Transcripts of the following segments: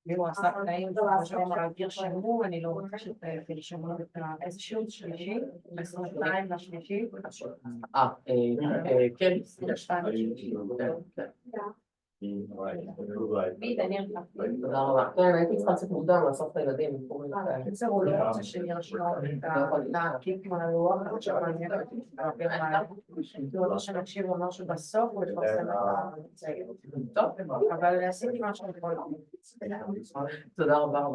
ואם הוא עשה תנאים שחשוב להעביר שימור, אני לא רוצה שתפעיל שימור איזשהו שלישי, ב-22 לשלישי. כן. תודה רבה. כן, הייתי צריכה לצאת מוקדם, לאסוף את הילדים. בקיצור, הוא לא רוצה שנרשום את הקיק מהלוח, עכשיו אני אעביר מה שנקשיב אומר שבסוף הוא יפרסם את המצגת. טוב, אבל עשיתי משהו בכל זאת. תודה רבה.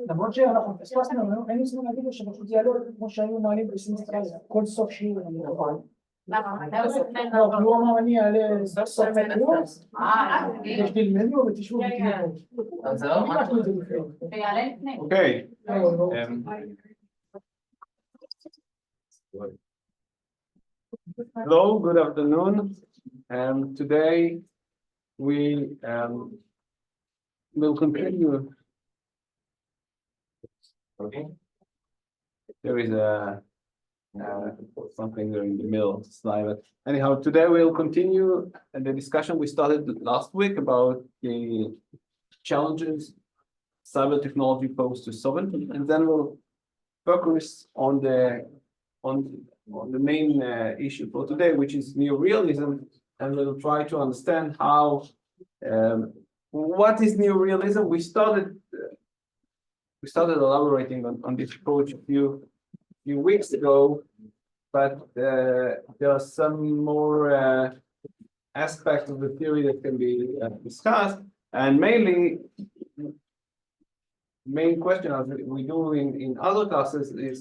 למרות שאנחנו פספסנו, היינו צריכים להגיד לו שפשוט יעלו כמו שהיו מעלים בסמסטר הזה, כל סוף שיעור. הוא אמר אני אעלה סוף הקורס, שתלמדו ותשבו ותלמדו. אז זהו, Okay. Hello, good afternoon. Today we will continue. There is something there in the middle of the slide. But anyhow, today we'll continue the discussion we started last week about the challenges cyber technology pose to sovereignty, and then we'll focus on the main issue for today, which is neorealism, and we'll try to understand how what is neorealism. We started elaborating on this approach a few weeks ago, but there are some more aspects of the theory that can be discussed, and main question, as we do in other classes, is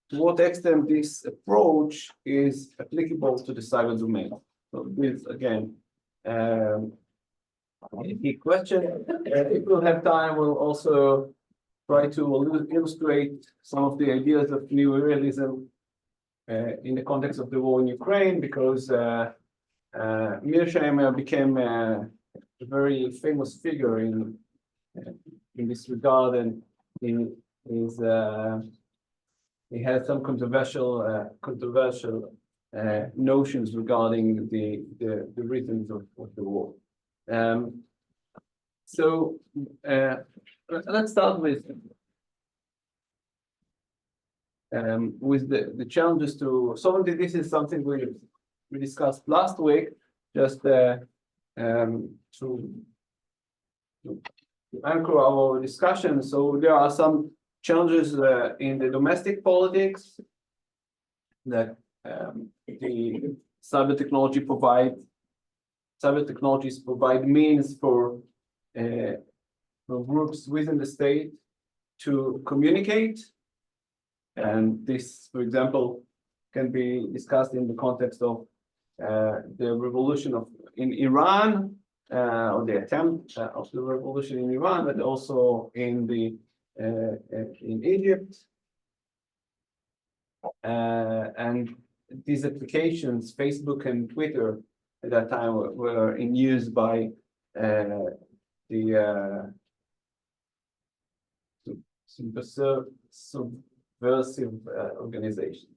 to what extent this approach is applicable to the cyber domain. So this again, a key question. If we'll have time, we'll also try to illustrate some of the ideas of neorealism in the context of the war in Ukraine, because Mearsheimer became a very famous figure in this regard, and he had some controversial notions regarding the reasons of the war. So let's start with the challenges to sovereignty. This is something we discussed last week, just to anchor our discussion. So there are some challenges in the domestic politics that the cyber technologies provide means for groups within the state to communicate, and this, for example, can be discussed in the context of the revolution in Iran, or the attempt of the revolution in Iran, but also in Egypt, and these applications, Facebook and Twitter, at that time were in use by the subversive organization.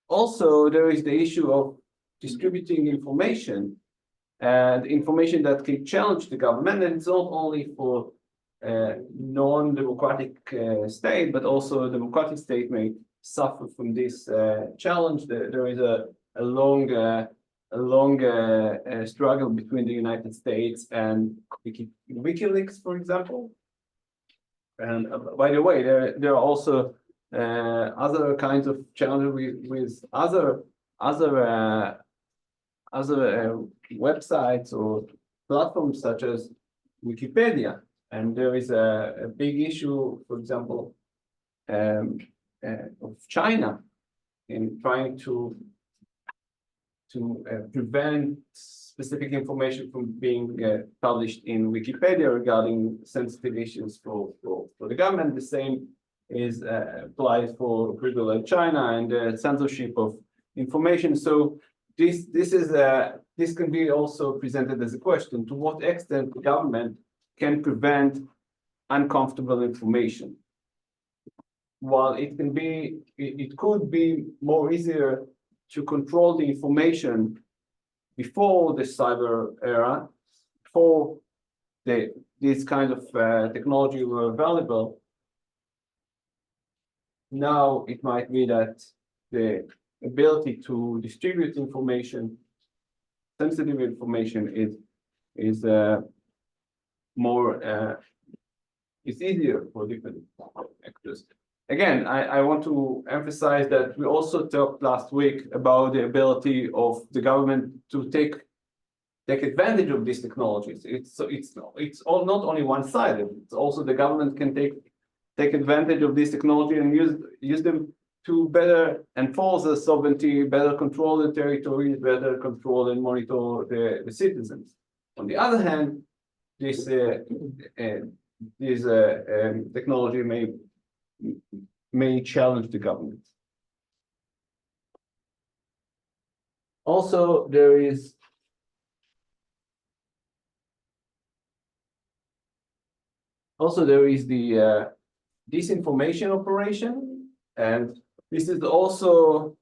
Also, there is the issue of distributing information, and information that can challenge the government, and it's not only for non-democratic state, but also a democratic state may suffer from this challenge. There is a long struggle between the United States and WikiLeaks, for example. And by the way, there are also other kinds of challenges with other websites or platforms such as Wikipedia. And there is a big issue, for example, of China in trying to prevent specific information from being published in Wikipedia regarding sensitive issues for the government. The same applies for Google and China and censorship of information. So this can be also presented as a question: to what extent the government can prevent uncomfortable information? While it could be more easier to control the information before the cyber era, before these kind of technology were available. Now it might be that the ability to distribute information, sensitive information, is more it's easier for different actors. Again, I want to emphasize that we also talked last week about the ability of the government to take advantage of these technologies. It's all not only one-sided. It's also the government can take advantage of this technology and use them to better enforce the sovereignty, better control the territories, better control and monitor the citizens. On the other hand, this technology may challenge the government. Also, there is the disinformation operation, and this is also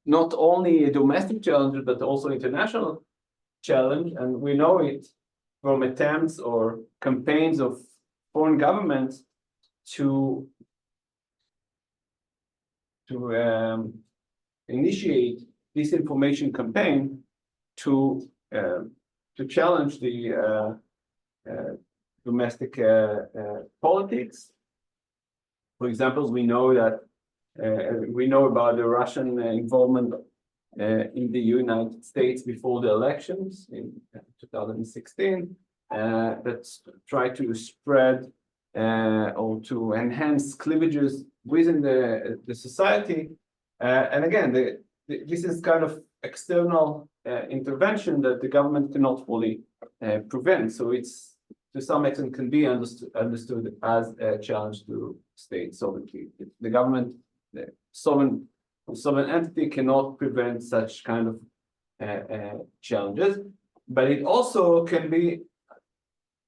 not only a domestic challenge but also international challenge, and we know it from attempts or campaigns of foreign governments to initiate disinformation campaign to challenge the domestic politics. For example, we know about the Russian involvement in the United States before the elections in 2016 that tried to spread or to enhance cleavages within the society. And again, this is kind of external intervention that the government cannot fully prevent. So it's, to some extent, can be understood as a challenge to state sovereignty. The government, the sovereign entity, cannot prevent such kind of challenges, but it also can be.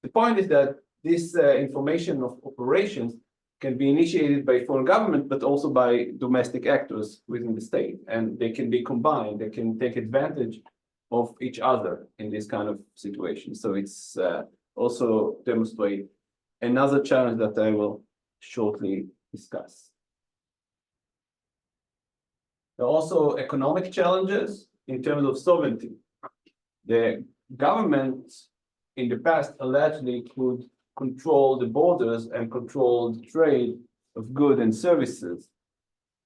The point is that this information of operations can be initiated by foreign government, but also by domestic actors within the state, and they can be combined. They can take advantage of each other in this kind of situation. So it's also demonstrate another challenge that I will shortly discuss. There are also economic challenges in terms of sovereignty. The government in the past allegedly could control the borders and control the trade of goods and services.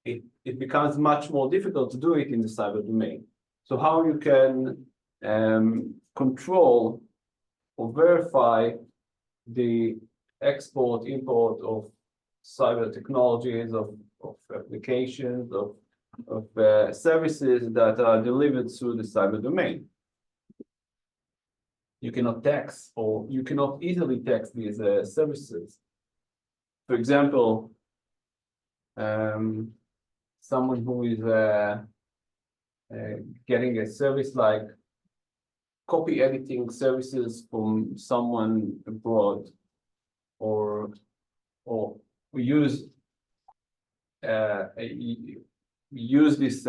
It becomes much more difficult to do it in the cyber domain. So how you can control or verify the export, import of cyber technologies, of applications, of services that are delivered through the cyber domain. You cannot tax, or you cannot easily tax these services. For example, someone who is getting a service like copy editing services from someone abroad, or we use this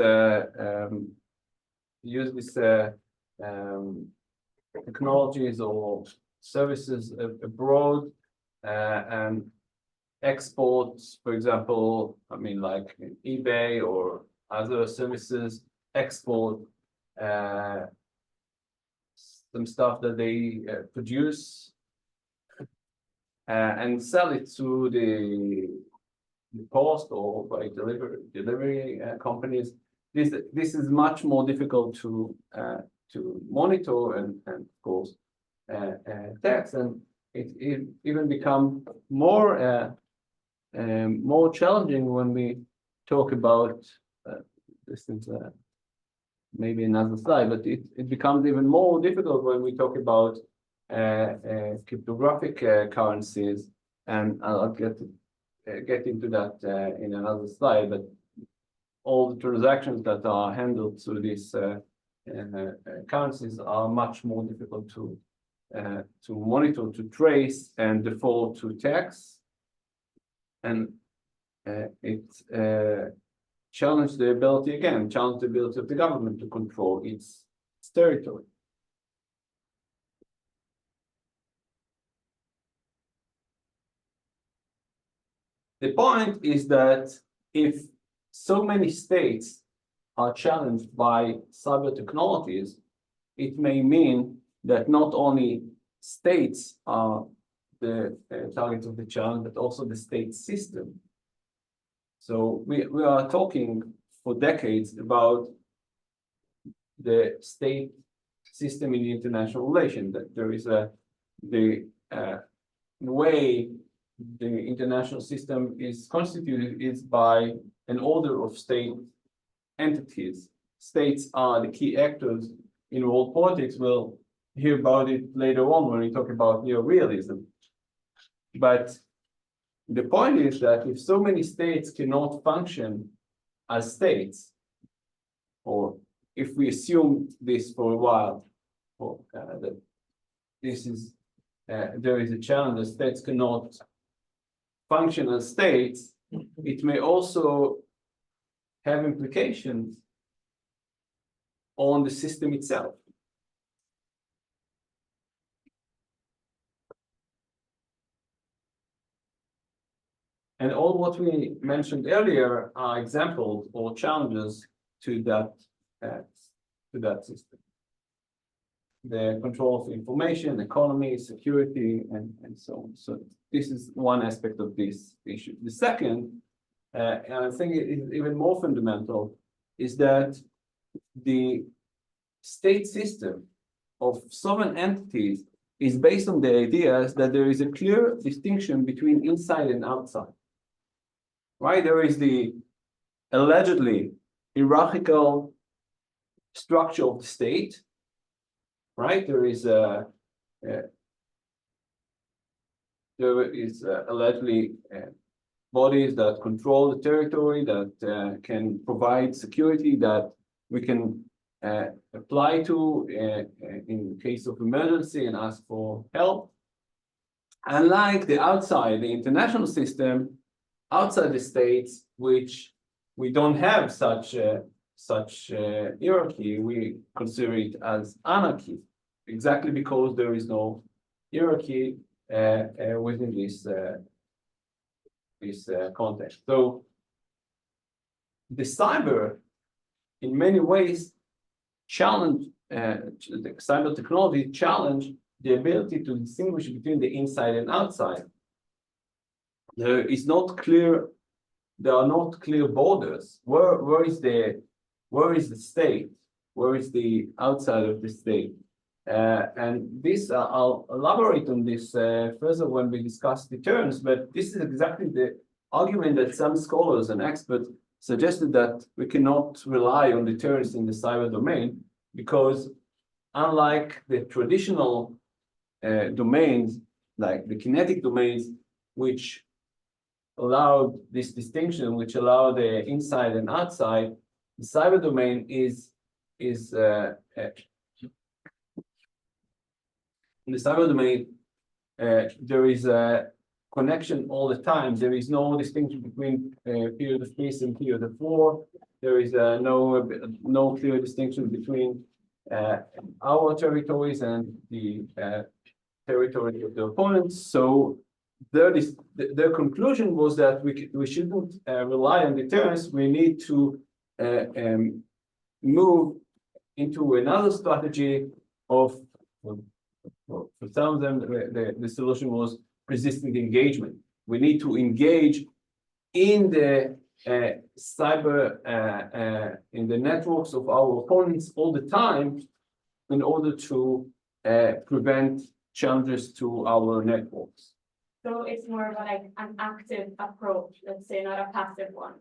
technologies or services abroad and exports, for example, I mean, like eBay or other services, export some stuff that they produce and sell it to the post or by delivery companies. This is much more difficult to monitor and of course tax, and it even become more challenging when we talk about this is maybe another slide, but it becomes even more difficult when we talk about cryptographic currencies, and I'll get into that in another slide. But all the transactions that are handled through these currencies are much more difficult to monitor, to trace, and default to tax, and it challenge the ability of the government to control its territory. The point is that if so many states are challenged by cyber technologies, it may mean that not only states are the targets of the challenge, but also the state system. So we are talking for decades about the state system in the international relation, that there is the way the international system is constituted is by an order of state entities. States are the key actors in world politics. We'll hear about it later on when we talk about neorealism. But the point is that if so many states cannot function as states, or if we assume this for a while, that this is there is a challenge that states cannot function as states, it may also have implications on the system itself. And all what we mentioned earlier are examples or challenges to that system. The control of information, economy, security, and so on. So this is one aspect of this issue. The second, and I think it is even more fundamental, is that the state system of sovereign entities is based on the ideas that there is a clear distinction between inside and outside. Right? There is the allegedly hierarchical structure of the state. Right? There is allegedly bodies that control the territory, that can provide security, that we can apply to in case of emergency and ask for help. Unlike the outside, the international system, outside the states, which we don't have such hierarchy, we consider it as anarchy, exactly because there is no hierarchy within this context. So the cyber, in many ways, challenge the cyber technology challenge the ability to distinguish between the inside and outside. There are not clear borders. Where is the state? Where is the outside of the state? And this, I'll elaborate on this further when we discuss deterrence, but this is exactly the argument that some scholars and experts suggested, that we cannot rely on deterrence in the cyber domain, because unlike the traditional domains, like the kinetic domains, which allowed this distinction, which allow the inside and outside, the cyber domain is in the cyber domain, there is a connection all the time. There is no distinction between period of peace and period of war. There is no clear distinction between our territories and the territory of the opponents. So their conclusion was that we shouldn't rely on deterrence. We need to move into another strategy of, for some of them, the solution was persistent engagement. We need to engage in the cyber, in the networks of our opponents all the time, in order to prevent challenges to our networks. So it's more of like an active approach, let's say, not a passive one.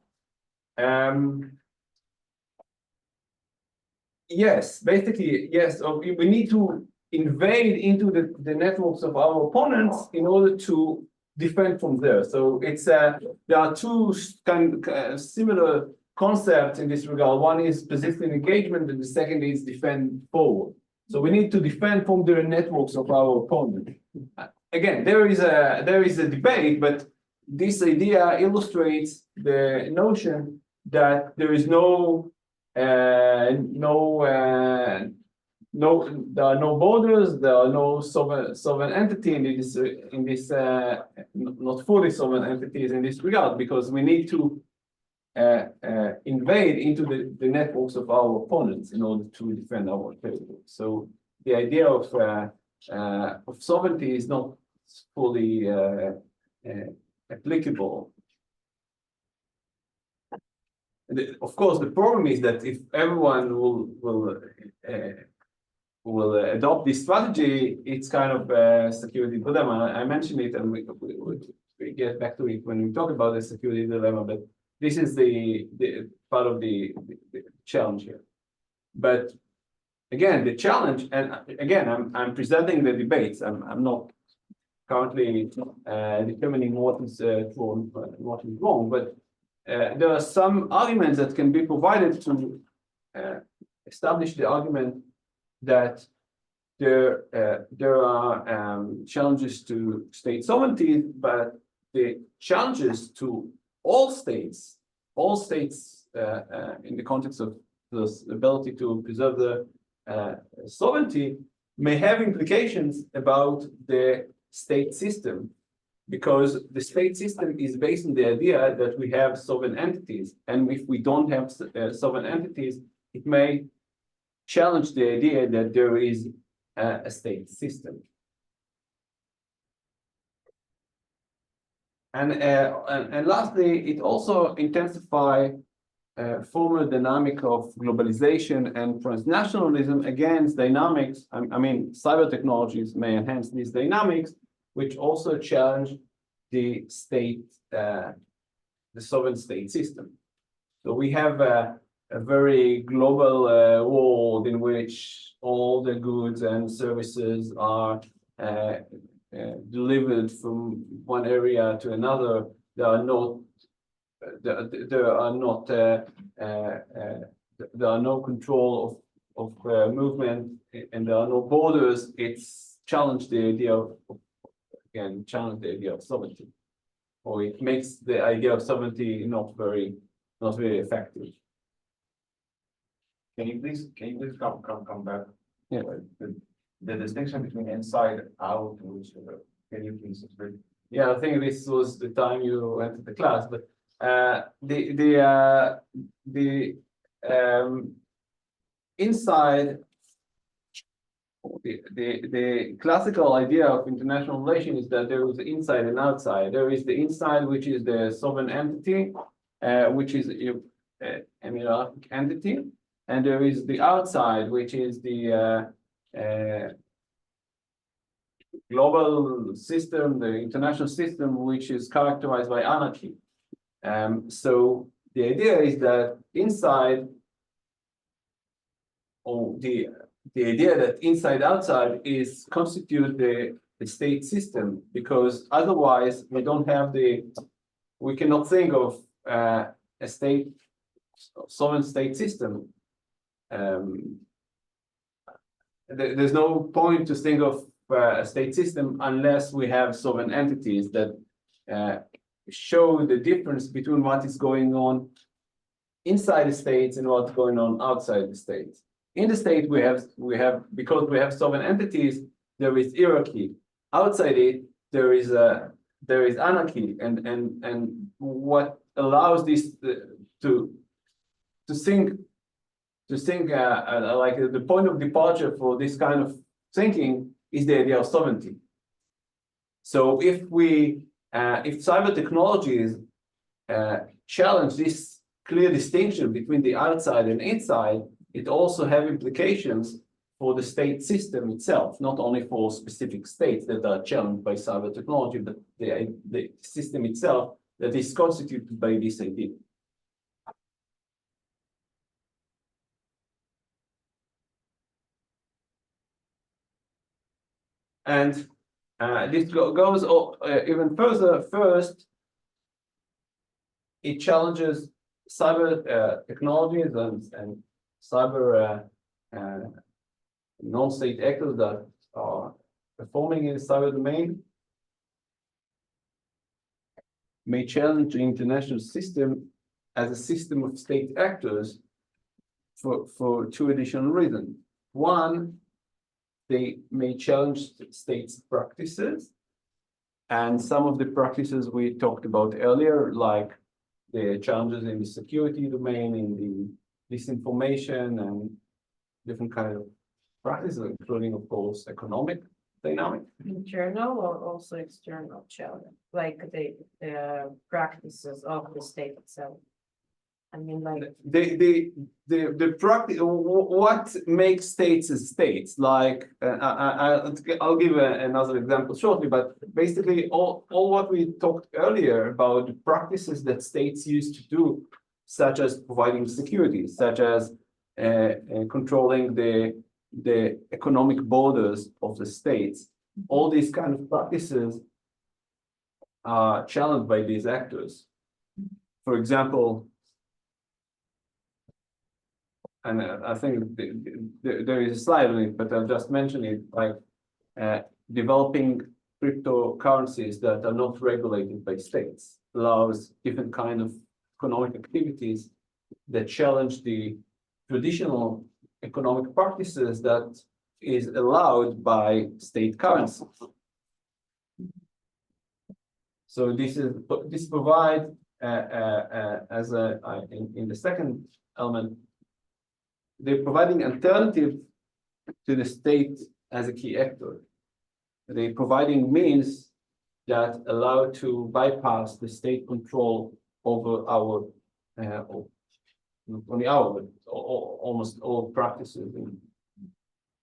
Yes, basically, yes. We need to invade into the networks of our opponents in order to defend from there. So it's there are two similar concepts in this regard. One is persistent engagement, and the second is defend forward. So we need to defend from the networks of our opponent. Again, there is a debate, but this idea illustrates the notion that there is there are no borders, there are no sovereign entity not fully sovereign entities in this regard, because we need to invade into the networks of our opponents in order to defend our territory. So the idea of sovereignty is not fully applicable. Of course, the problem is that if everyone will adopt this strategy, it's kind of a security dilemma. I mentioned it, and we get back to it when we talk about the security dilemma. But this is the part of the challenge here. But again, the challenge, and again, I'm presenting the debates. I'm not currently determining what is true and what is wrong, but there are some arguments that can be provided to establish the argument that there are challenges to state sovereignty, but the challenges to all states in the context of the ability to preserve the sovereignty may have implications about the state system, because the state system is based on the idea that we have sovereign entities, and if we don't have sovereign entities, it may challenge the idea that there is a state system. And lastly, it also intensifies former dynamic of globalization and transnationalism against dynamics. I mean, cyber technologies may enhance these dynamics, which also challenge the state, the sovereign state system. So we have a very global world in which all the goods and services are delivered from one area to another. There are no control of movement, and there are no borders. It's challenged the idea of sovereignty, or it makes the idea of sovereignty not very effective. Can you please come back? Yeah. The distinction between inside out, which can you please explain? Yeah, I think this was the time you entered the class, but inside, the classical idea of international relations is that there is the inside and outside. There is the inside, which is the sovereign entity, which is an hierarchic entity, and there is the outside, which is the global system, the international system, which is characterized by anarchy. So the idea is that inside, or the idea that inside outside is constitute the state system, because otherwise we cannot think of a sovereign state system. There's no point to think of a state system unless we have sovereign entities that show the difference between what is going on inside the states and what's going on outside the states. In the state, we have because we have sovereign entities, there is hierarchy. Outside it, there is anarchy, and what allows this to think like the point of departure for this kind of thinking is the idea of sovereignty. So if cyber technologies challenge this clear distinction between the outside and inside, it also have implications for the state system itself, not only for specific states that are challenged by cyber technology, but the system itself that is constituted by this idea. And this goes even further. First, it challenges cyber technologies and cyber non-state actors that are performing in the cyber domain, may challenge the international system as a system of state actors for two additional reasons. One, they may challenge states' practices, and some of the practices we talked about earlier, like the challenges in the security domain, in the disinformation, and different kind of practices, including, of course, economic dynamic. Internal or also external challenge, like the practices of the state itself. I mean, like, The practice, what makes states as states, like, I'll give another example shortly, but basically all what we talked earlier about the practices that states used to do, such as providing security, such as controlling the economic borders of the states, all these kind of practices are challenged by these actors. For example, and I think there is a slide on it, but I'll just mention it, like developing cryptocurrencies that are not regulated by states allows different kind of economic activities that challenge the traditional economic practices that is allowed by state currencies. So this provides as in the second element, they're providing alternative to the state as a key actor. They're providing means that allow to bypass the state control over our only our, but almost all practices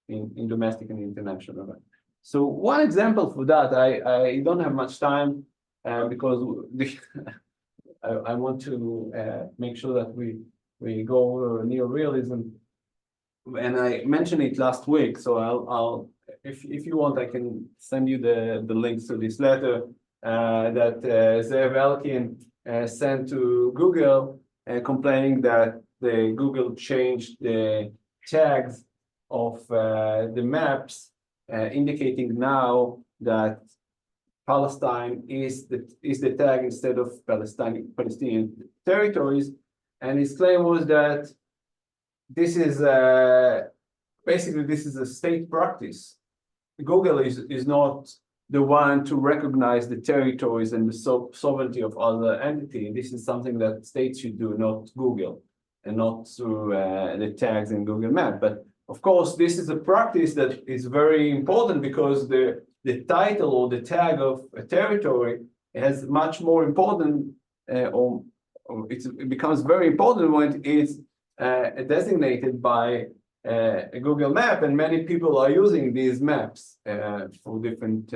in domestic and international. So one example for that, I don't have much time because I want to make sure that we go over neorealism, and I mentioned it last week. So I'll if you want, I can send you the links to this letter that Zev Elkin sent to Google, complaining that Google changed the tags of the maps, indicating now that Palestine is the tag instead of Palestinian territories. And his claim was that this is basically this is a state practice. Google is not the one to recognize the territories and the sovereignty of other entities. This is something that states should do, not Google, and not through the tags in Google Maps. But of course, this is a practice that is very important because the title or the tag of a territory has much more important, or it becomes very important when it's designated by a Google map, and many people are using these maps for different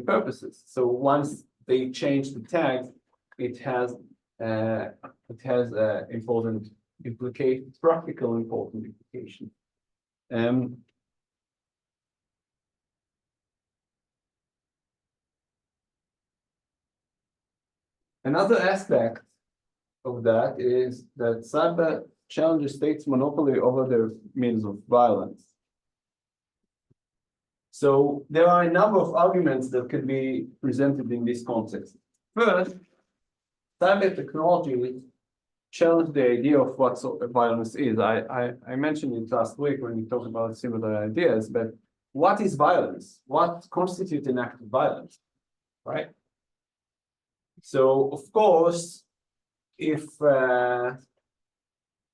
purposes. So once they change the tags, it has important implications, practical important implications. Another aspect of that is that cyber challenges states' monopoly over their means of violence. So there are a number of arguments that can be presented in this context. First, cyber technology challenge the idea of what violence is. I mentioned it last week when we talked about similar ideas, but what is violence? What constitutes an act of violence, right? So, of course, if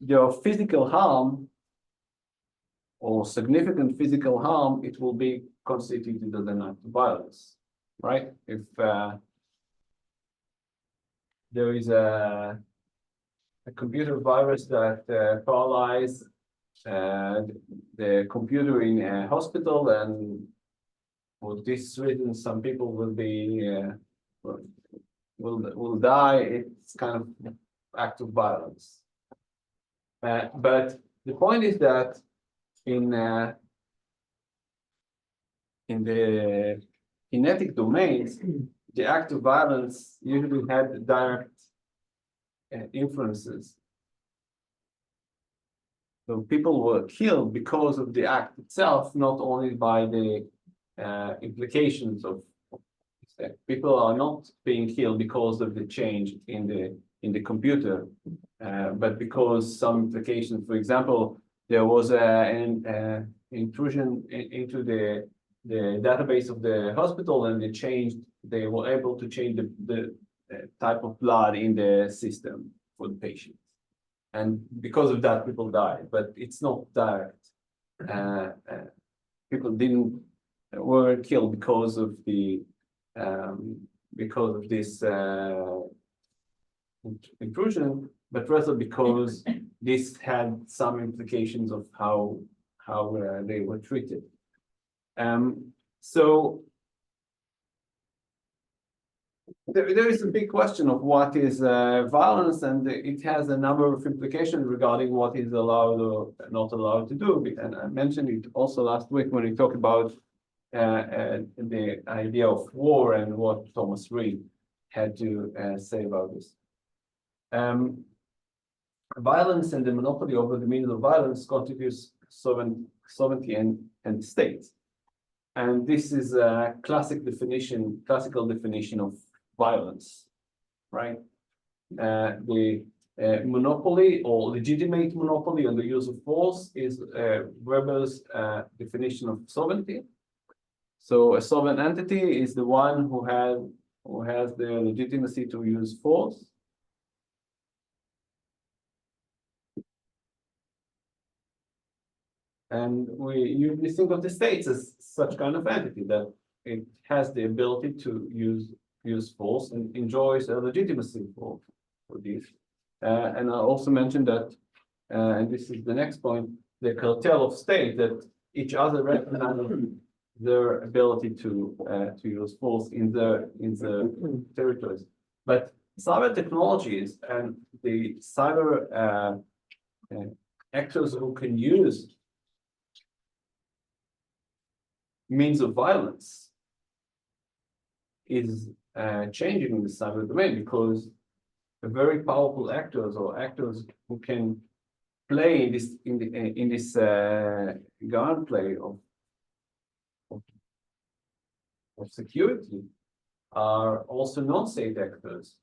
there are physical harm or significant physical harm, it will be constituted as an act of violence, right? If there is a computer virus that paralyzes the computer in a hospital, and for this reason, some people will be will die. It's kind of act of violence. But the point is that in the kinetic domains, the act of violence usually had direct influences. So people were killed because of the act itself, not only by the implications of people are not being killed because of the change in the in the computer, but because some implications, for example, there was an intrusion into the database of the hospital, and they were able to change the type of blood in the system for the patient. And because of that, people died, but it's not direct. People were killed because of this intrusion, but rather because this had some implications of how they were treated. So there is a big question of what is violence, and it has a number of implications regarding what is allowed or not allowed to do. And I mentioned it also last week when we talked about the idea of war and what Thomas Reed had to say about this. Violence and the monopoly over the means of violence constitutes sovereignty and state. And this is a classical definition of violence, right? The monopoly or legitimate monopoly on the use of force is Weber's definition of sovereignty. So a sovereign entity is the one who has the legitimacy to use force. And we usually think of the states as such kind of entity, that it has the ability to use force and enjoys a legitimacy for this. And I also mentioned that, and this is the next point, the cartel of state, that each other recognize their ability to use force in the territories. But cyber technologies and the cyber actors who can use means of violence is changing in the cyber domain, because very powerful actors or actors who can play in this gunplay of security are also non-state actors,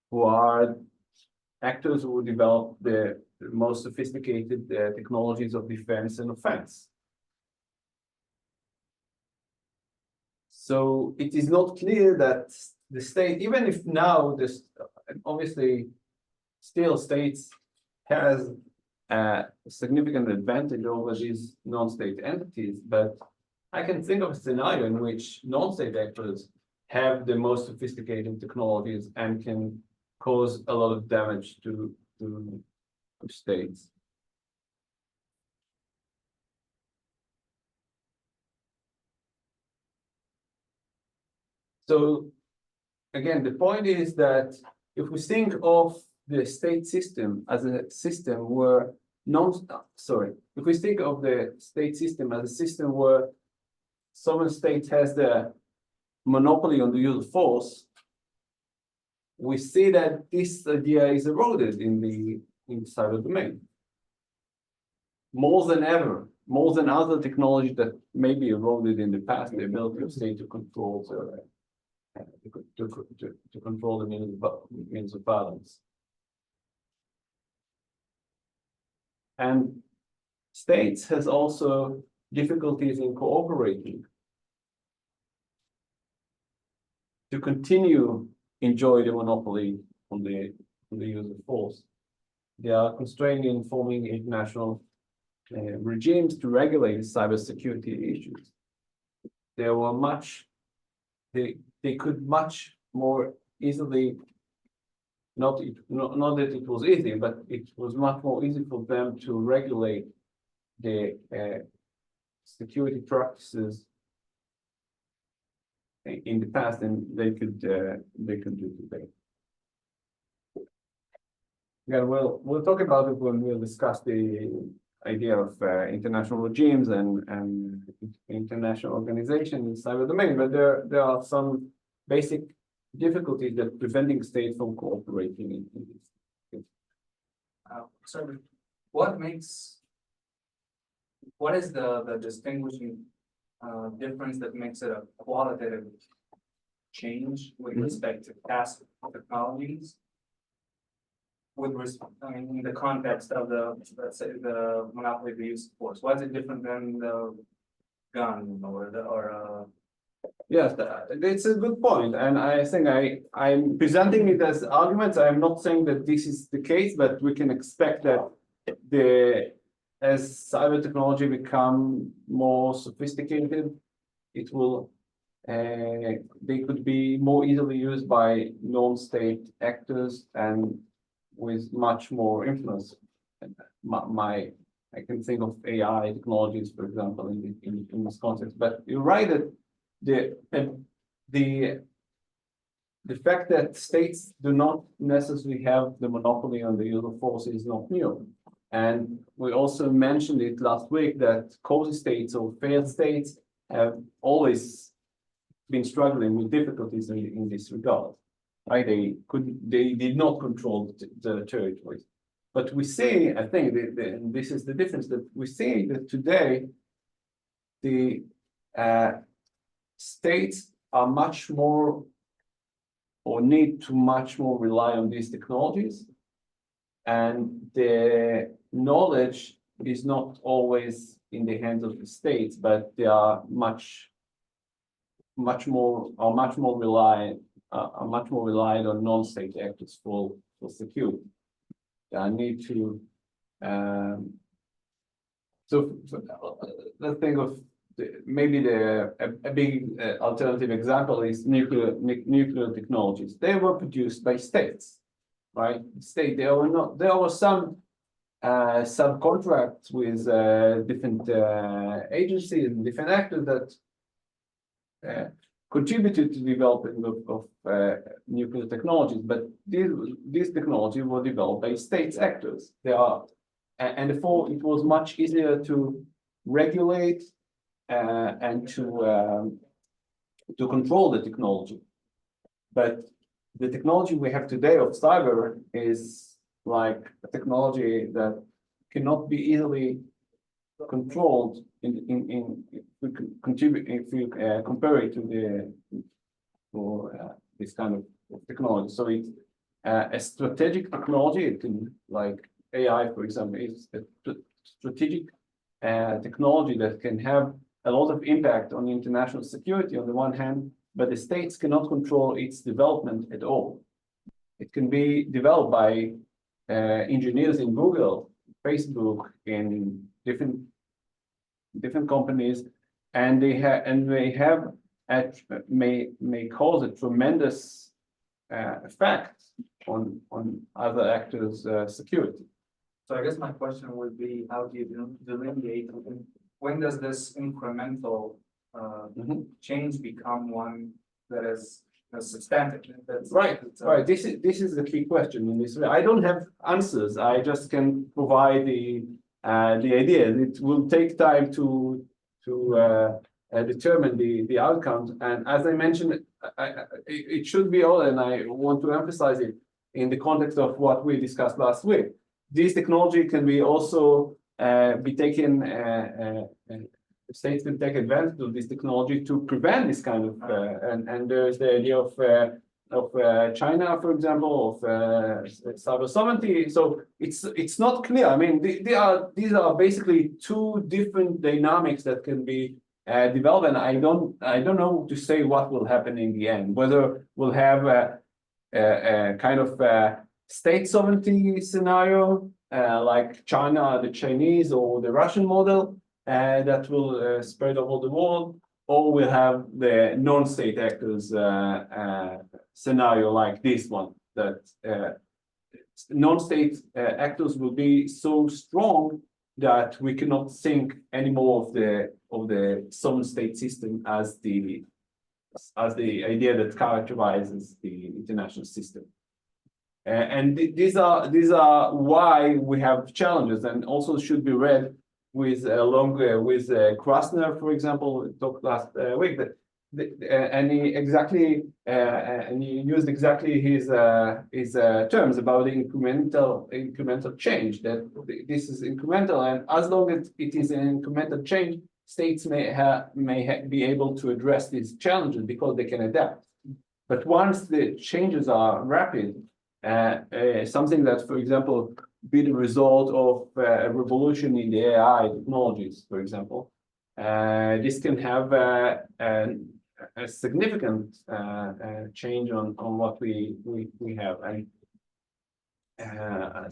who are actors who develop the most sophisticated technologies of defense and offense. So it is not clear that the state, even if now this obviously still states has a significant advantage over these non-state entities, but I can think of a scenario in which non-state actors have the most sophisticated technologies and can cause a lot of damage to states. So again, the point is that if we think of the state system as a system where if we think of the state system as a system where sovereign state has the monopoly on the use of force, we see that this idea is eroded in the cyber domain more than ever, more than other technologies that may be eroded in the past, the ability of state to control to control the means of violence. And states has also difficulties in cooperating to continue enjoy the monopoly on the use of force. They are constrained in forming international regimes to regulate cybersecurity issues. They could much more easily, not that it was easy, but it was much more easy for them to regulate the security practices in the past than they could do today. Yeah, we'll talk about it when we'll discuss the idea of international regimes and international organization in cyber domain, but there are some basic difficulties that preventing states from cooperating in this. So what is the distinguishing difference that makes it a qualitative change with respect to past technologies I mean, in the context of let's say, the monopoly of the use of force? Why is it different than the gun or Yes, it's a good point, and I think I'm presenting it as arguments. I'm not saying that this is the case, but we can expect that as cyber technology become more sophisticated, it will they could be more easily used by non-state actors and with much more influence. I can think of AI technologies, for example, in this context. But you're right that the fact that states do not necessarily have the monopoly on the use of force is not new. And we also mentioned it last week that cozy states or failed states have always been struggling with difficulties in this regard. Right? They did not control the territories. But we see, I think, and this is the difference, that we see that today the states are much more or need to much more rely on these technologies, and the knowledge is not always in the hands of the states, but they are much more reliant on non-state actors for security. I need to let's think of maybe a big alternative example is nuclear technologies. They were produced by states, right? There were some subcontracts with different agencies and different actors that contributed to the development of nuclear technologies, but these technologies were developed by states actors. And therefore it was much easier to regulate and to control the technology. But the technology we have today of cyber is like a technology that cannot be easily controlled if you compare it to this kind of technology. So it's a strategic technology. It can, like AI, for example, is a strategic technology that can have a lot of impact on international security on the one hand, but the states cannot control its development at all. It can be developed by engineers in Google, Facebook, in different companies, and they may cause a tremendous effect on other actors' security. So I guess my question would be, how do you delineate, when does this incremental change become one that is substantive? Right. This is the key question in this. I don't have answers. I just can provide the idea. It will take time to determine the outcomes. And as I mentioned, it should be all, and I want to emphasize it in the context of what we discussed last week. This technology can be also be taken. States can take advantage of this technology to prevent this kind of. And there's the idea of China, for example, of cyber sovereignty. So it's not clear. I mean, these are basically two different dynamics that can be developed, and I don't know to say what will happen in the end. Whether we'll have a kind of state sovereignty scenario like China, the Chinese, or the Russian model that will spread over the world, or we'll have the non-state actors scenario like this one, that non-state actors will be so strong that we cannot think anymore of the sovereign state system as the idea that characterizes the international system. And these are why we have challenges, and also should be read with with Krasner, for example. We talked last week that and he used exactly his terms about the incremental change, that this is incremental, and as long as it is an incremental change, states may be able to address these challenges because they can adapt. But once the changes are rapid, something that, for example, be the result of a revolution in the AI technologies, for example. This can have a significant change on what we have, and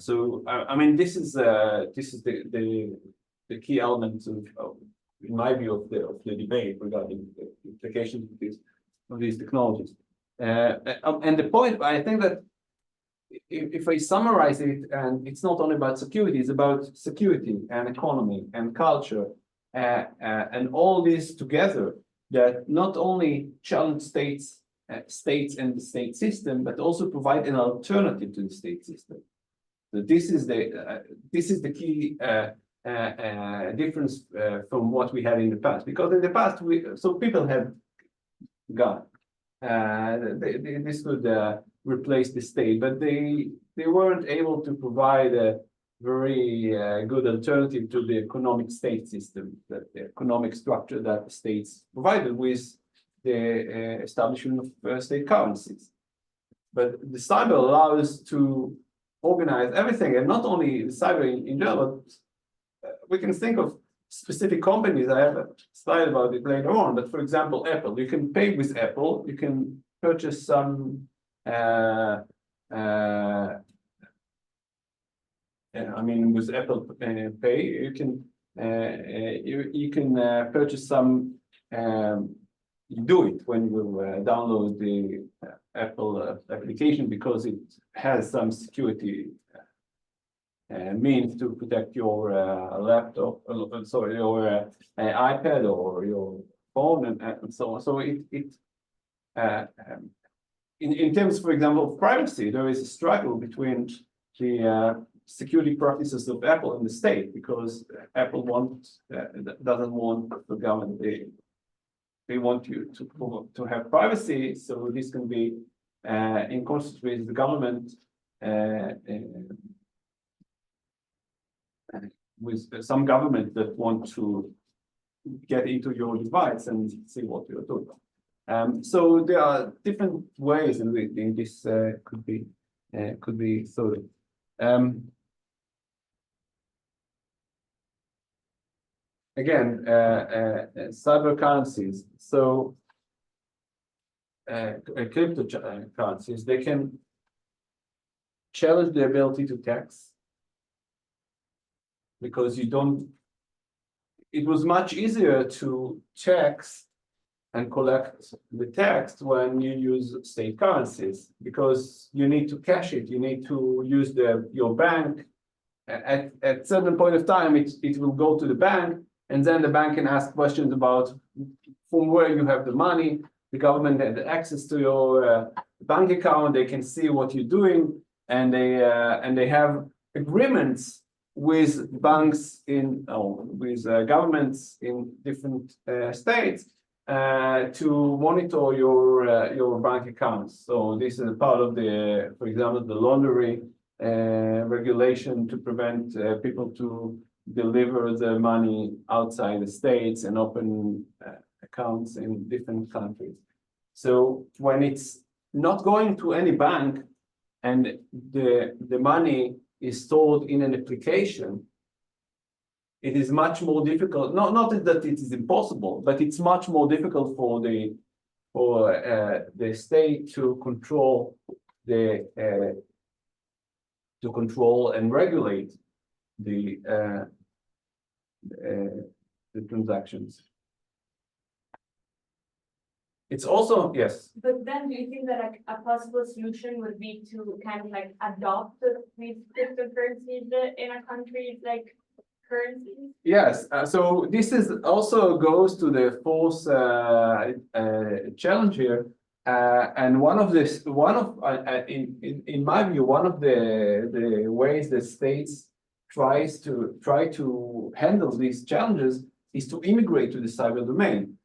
so I mean this is the key element of, in my view, of the debate regarding the implications of these technologies. And the point, I think that if I summarize it, and it's not only about security, it's about security and economy and culture, and all this together, that not only challenge states and the state system, but also provide an alternative to the state system. So this is the key difference from what we had in the past. Because in the past, people had God. This could replace the state, but they weren't able to provide a very good alternative to the economic state system, the economic structure that the states provided with the establishment of state currencies. But the cyber allows to organize everything, and not only the cyber in general, but we can think of specific companies. I have a slide about it later on, but for example, Apple, you can pay with Apple, you can purchase some with Apple Pay, you can purchase some. You do it when you download the Apple application, because it has some security means to protect your laptop, your iPad or your phone, and so on. So in terms, for example, of privacy, there is a struggle between the security practices of Apple and the state, because Apple doesn't want the government. They want you to have privacy, so this can be in conflict with the government, with some government that want to get into your device and see what you're doing. So there are different ways in which this could be thought of. Again, cyber currencies. So cryptocurrencies, they can challenge the ability to tax, because it was much easier to tax and collect the tax when you use state currencies, because you need to cash it, you need to use your bank. At certain point of time, it will go to the bank, and then the bank can ask questions about from where you have the money. The government had access to your bank account, they can see what you're doing, and they have agreements with banks with governments in different states to monitor your bank accounts. So this is part of for example, the laundering regulation to prevent people to deliver the money outside the states and open accounts in different countries. So when it's not going to any bank and the money is stored in an application, it is much more difficult. Not that it is impossible, but it's much more difficult for the state to control and regulate the transactions. It's also, yes. But then do you think that like a possible solution would be to kind of like adopt these cryptocurrencies in a country's like currencies? Yes, so this is also goes to the fourth challenge here, and in my view, one of the ways that states try to handle these challenges is to immigrate to the cyber domain.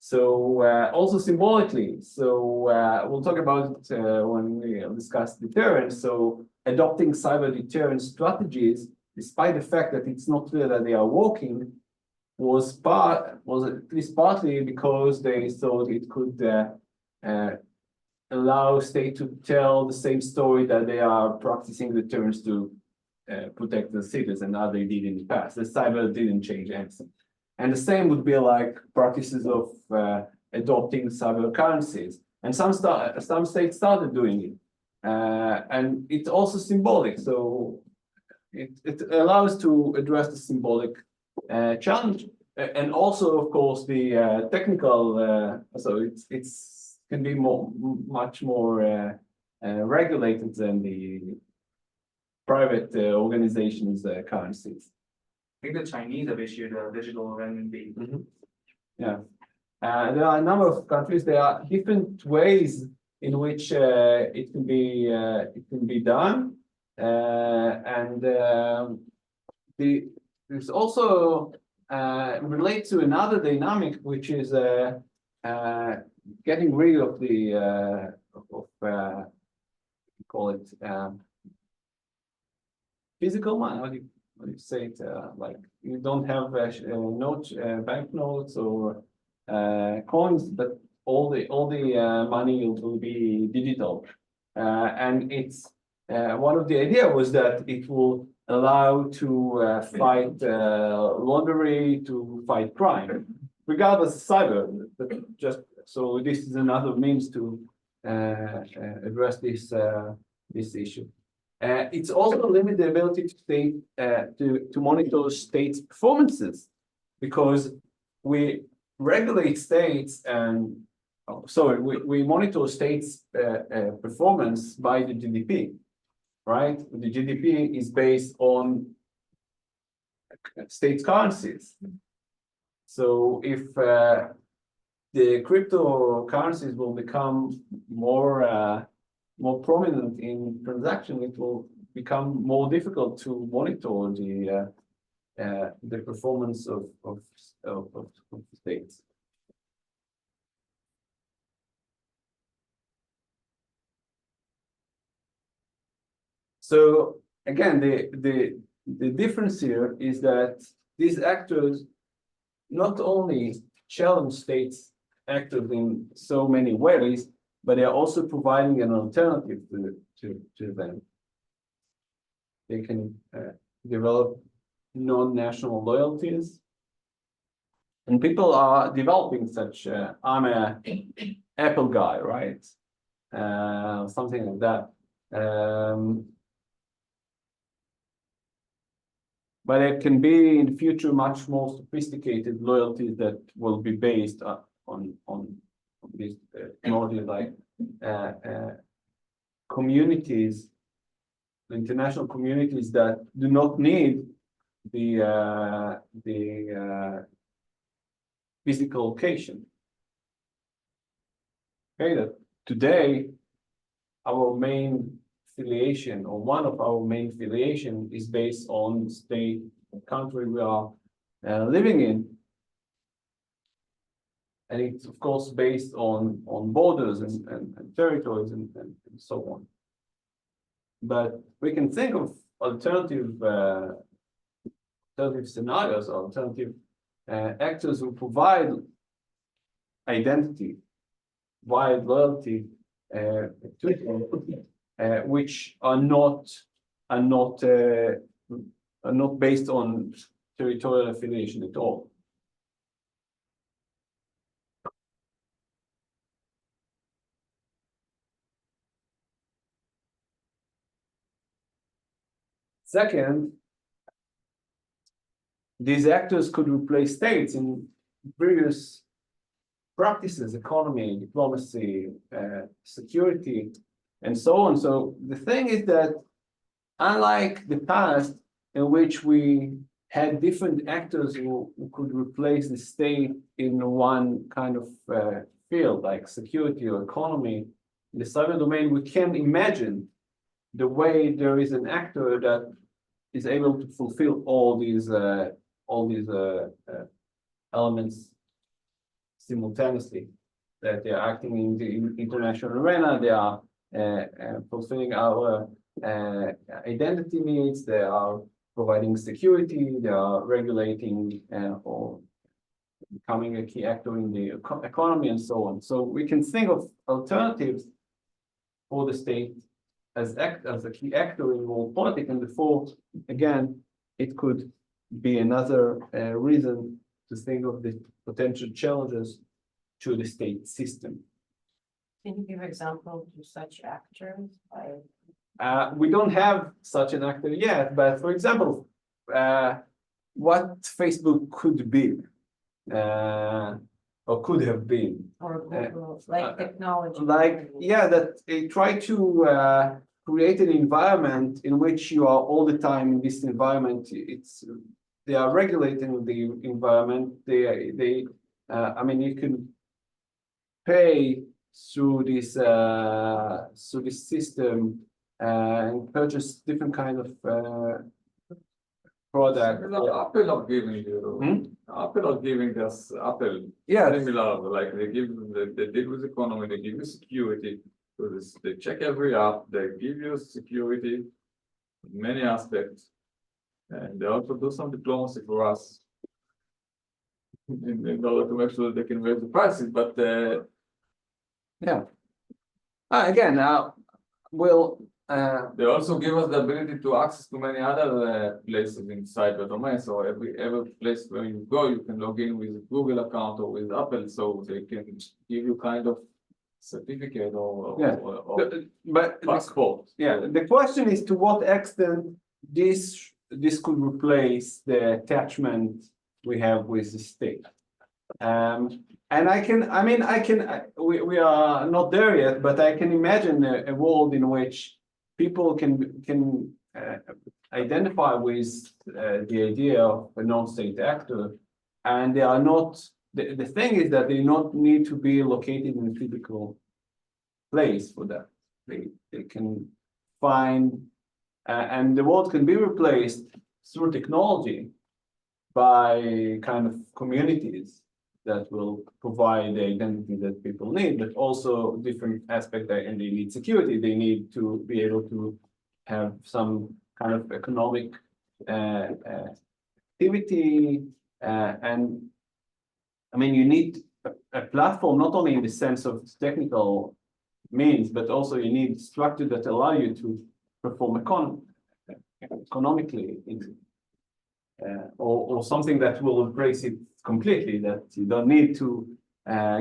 So also symbolically, so we'll talk about it when we discuss deterrence. So adopting cyber deterrence strategies, despite the fact that it's not clear that they are working, was at least partly because they thought it could allow state to tell the same story that they are practicing deterrence to protect the citizen as they did in the past. The cyber didn't change anything. And the same would be like practices of adopting cyber currencies. And some states started doing it. And it's also symbolic. So it allows to address the symbolic challenge. And also, of course, the technical, so it's can be much more regulated than the private organizations' currencies. I think the Chinese have issued a digital renminbi. Yeah, there are a number of countries. There are different ways in which it can be done, and there's also relate to another dynamic, which is getting rid of the call it physical money. How do you say it? Like you don't have banknotes or coins, but all the money will be digital. And it's one of the idea was that it will allow to fight laundering, to fight crime, regardless of cyber. But just so this is another means to address this issue. It's also limit the ability to state to monitor states' performances, because we regulate states and we monitor states' performance by the GDP, right? The GDP is based on state currencies. So if the cryptocurrencies will become more prominent in transaction, it will become more difficult to monitor the performance of states. So again, the difference here is that these actors not only challenge states actors in so many ways, but they are also providing an alternative to them. They can develop non-national loyalties, and people are developing such. I'm a Apple guy, right? Something like that. But it can be in the future much more sophisticated loyalties that will be based on these technologies, like communities, international communities that do not need the physical location. Okay, that today our main affiliation, or one of our main affiliation, is based on state country we are living in, and it's of course based on borders and territories and so on. But we can think of alternative scenarios, alternative actors who provide identity, provide loyalty to which are not based on territorial affiliation at all. Second, these actors could replace states in various practices: economy, diplomacy, security, and so on. So the thing is that, unlike the past, in which we had different actors who could replace the state in one kind of field, like security or economy, in the cyber domain, we can imagine the way there is an actor that is able to fulfill all these elements simultaneously, that they are acting in the international arena, they are fulfilling our identity needs, they are providing security, they are regulating or becoming a key actor in the economy, and so on. So we can think of alternatives for the state as a key actor in world politics, and therefore, again, it could be another reason to think of the potential challenges to the state system. Can you give examples of such actors? We don't have such an actor yet, but for example, what Facebook could be or could have been. Or Google, like technology. Like, yeah, that they try to create an environment in which you are all the time in this environment. They are regulating the environment. I mean, you can pay through this system and purchase different kind of product. Apple are giving you, Apple are giving us Apple. Yeah. Similar, like they deal with economy, they give you security. So they check every app, they give you security in many aspects. And they also do some diplomacy for us in order to make sure that they can raise the prices, but Yeah. Again, we'll. they also give us the ability to access to many other places inside the domain. So every place where you go, you can log in with a Google account or with Apple, so they can give you kind of certificate or But passport. yeah, the question is to what extent this could replace the attachment we have with the state. And we are not there yet, but I can imagine a world in which people can identify with the idea of a non-state actor, and they are not. The thing is that they not need to be located in a physical place for that. They can find, and the world can be replaced through technology by kind of communities that will provide the identity that people need, but also different aspects, and they need security. They need to be able to have some kind of economic activity, and I mean, you need a platform not only in the sense of technical means, but also you need structure that allow you to perform economically, or something that will embrace it completely, that you don't need to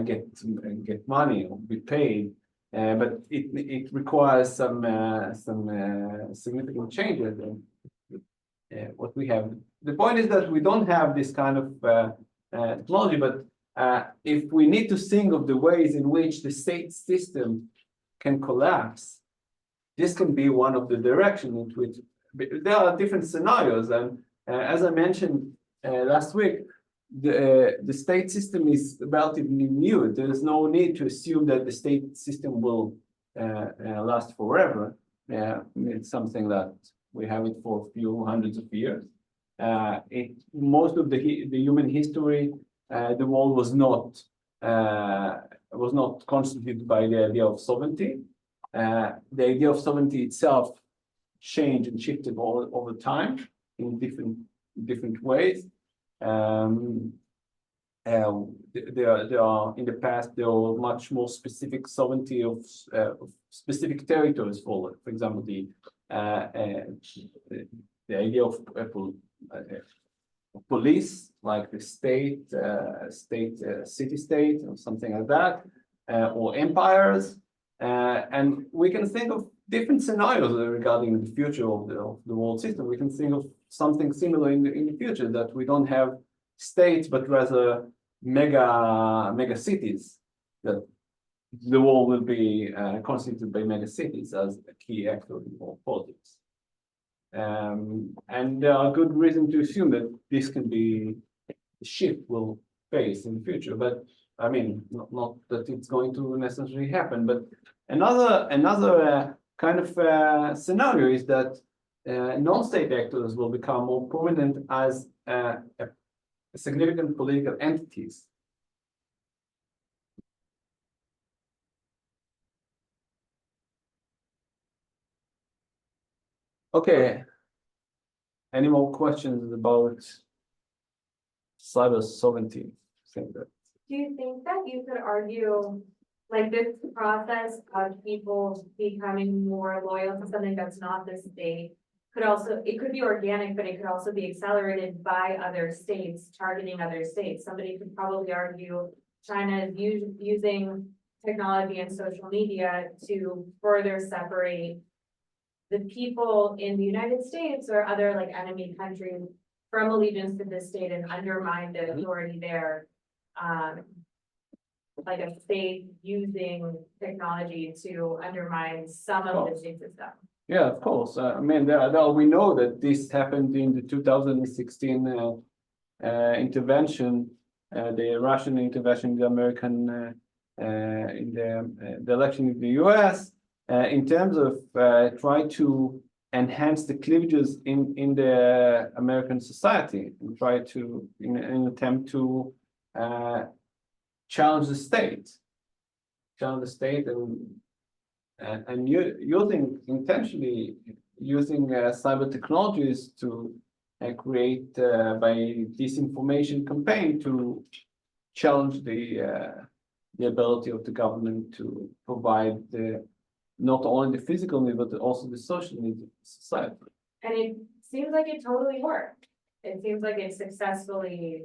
get money or be paid, but it requires some significant changes in what we have. The point is that we don't have this kind of technology, but if we need to think of the ways in which the state system can collapse, this can be one of the directions in which there are different scenarios. And as I mentioned last week, the state system is relatively new. There is no need to assume that the state system will last forever. It's something that we have it for a few hundreds of years. Most of the human history, the world was not constituted by the idea of sovereignty. The idea of sovereignty itself changed and shifted over time in different ways. There are in the past there were much more specific sovereignty of specific territories. For example, the idea of police, like the state, city-state, or something like that, or empires, and we can think of different scenarios regarding the future of the world system. We can think of something similar in the future, that we don't have states, but rather mega cities, that the world will be constituted by mega cities as a key actor in world politics. And there are good reasons to assume that this can be the shift will face in the future. But I mean, not that it's going to necessarily happen. But another kind of scenario is that non-state actors will become more prominent as significant political entities. Okay. Any more questions about cyber sovereignty? Do you think that you could argue like this process of people becoming more loyal to something that's not the state could also, it could be organic, but it could also be accelerated by other states, targeting other states. Somebody could probably argue China is using technology and social media to further separate the people in the United States or other like enemy countries from allegiance to this state and undermine the authority there. Like a state using technology to undermine some of the state system. Yeah, of course. I mean, we know that this happened in the 2016 intervention, the Russian intervention, the American in the election in the US, in terms of try to enhance the cleavages in the American society and try to in an attempt to challenge the state and using intentionally using cyber technologies to create by disinformation campaign to challenge the ability of the government to provide not only the physical need but also the social needs of society. And it seems like it totally worked. It seems like it successfully